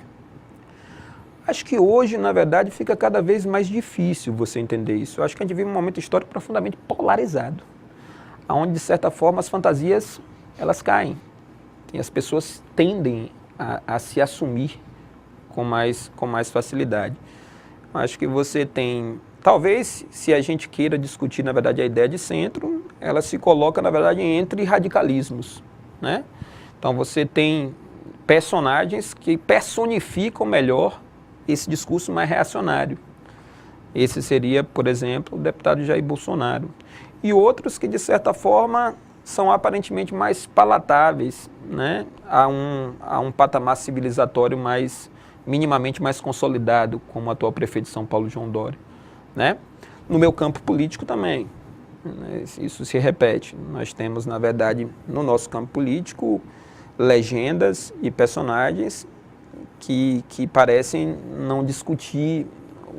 Acho que hoje, na verdade, fica cada vez mais difícil você entender isso. Eu acho que a gente vive um momento histórico profundamente polarizado, onde, de certa forma, as fantasias, elas caem. E as pessoas tendem a se assumir com mais facilidade. Eu acho que você tem... Talvez, se a gente queira discutir, na verdade, a ideia de centro, ela se coloca, na verdade, entre radicalismos, né? Então, você tem personagens que personificam melhor esse discurso mais reacionário. Esse seria, por exemplo, o deputado Jair Bolsonaro. E outros que, de certa forma, são aparentemente mais palatáveis, né, a um patamar civilizatório minimamente mais consolidado, como o atual prefeito de São Paulo, João Dória. Né? No meu campo político também, né, isso se repete. Nós temos, na verdade, no nosso campo político, legendas e personagens que parecem não discutir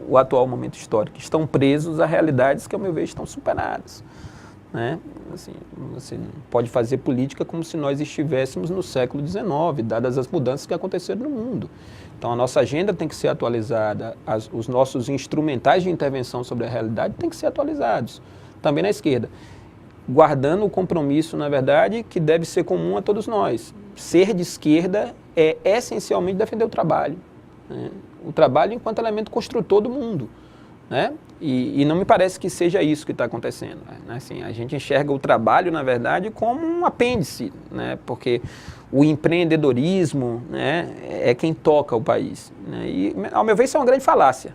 o atual momento histórico, estão presos a realidades que, ao meu ver, estão superadas. Né? Assim, você pode fazer política como se nós estivéssemos no século XIX, dadas as mudanças que aconteceram no mundo. Então, a nossa agenda tem que ser atualizada, os nossos instrumentais de intervenção sobre a realidade têm que ser atualizados, também na esquerda, guardando o compromisso, na verdade, que deve ser comum a todos nós. Ser de esquerda é essencialmente defender o trabalho, né? O trabalho enquanto elemento construtor do mundo, né? E não me parece que seja isso que está acontecendo, né? Assim, a gente enxerga o trabalho, na verdade, como um apêndice, né? Porque o empreendedorismo, né, é quem toca o país, né? E, ao meu ver, isso é uma grande falácia.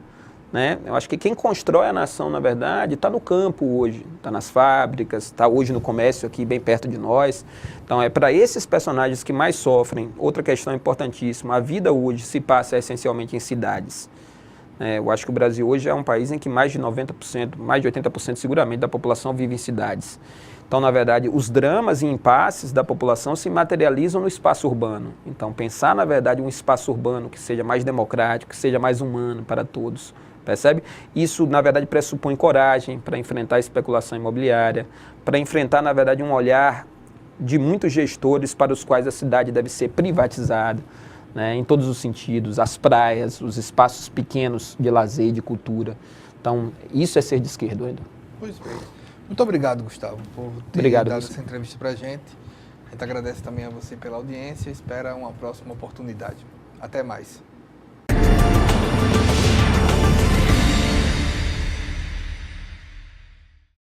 Né? Eu acho que quem constrói a nação, na verdade, está no campo hoje, está nas fábricas, está hoje no comércio aqui bem perto de nós. Então, é para esses personagens que mais sofrem. Outra questão importantíssima, a vida hoje se passa essencialmente em cidades. Eu acho que o Brasil hoje é um país em que mais de 90%, mais de 80% seguramente da população vive em cidades. Então, na verdade, os dramas e impasses da população se materializam no espaço urbano. Então, pensar, na verdade, um espaço urbano que seja mais democrático, que seja mais humano para todos. Percebe? Isso, na verdade, pressupõe coragem para enfrentar a especulação imobiliária, para enfrentar, na verdade, um olhar de muitos gestores para os quais a cidade deve ser privatizada, né, em todos os sentidos, as praias, os espaços pequenos de lazer e de cultura. Então, isso é ser de esquerda, Edu. Pois bem. Muito obrigado, Gustavo, por ter dado essa entrevista para a gente. A gente agradece também a você pela audiência e espera uma próxima oportunidade. Até mais.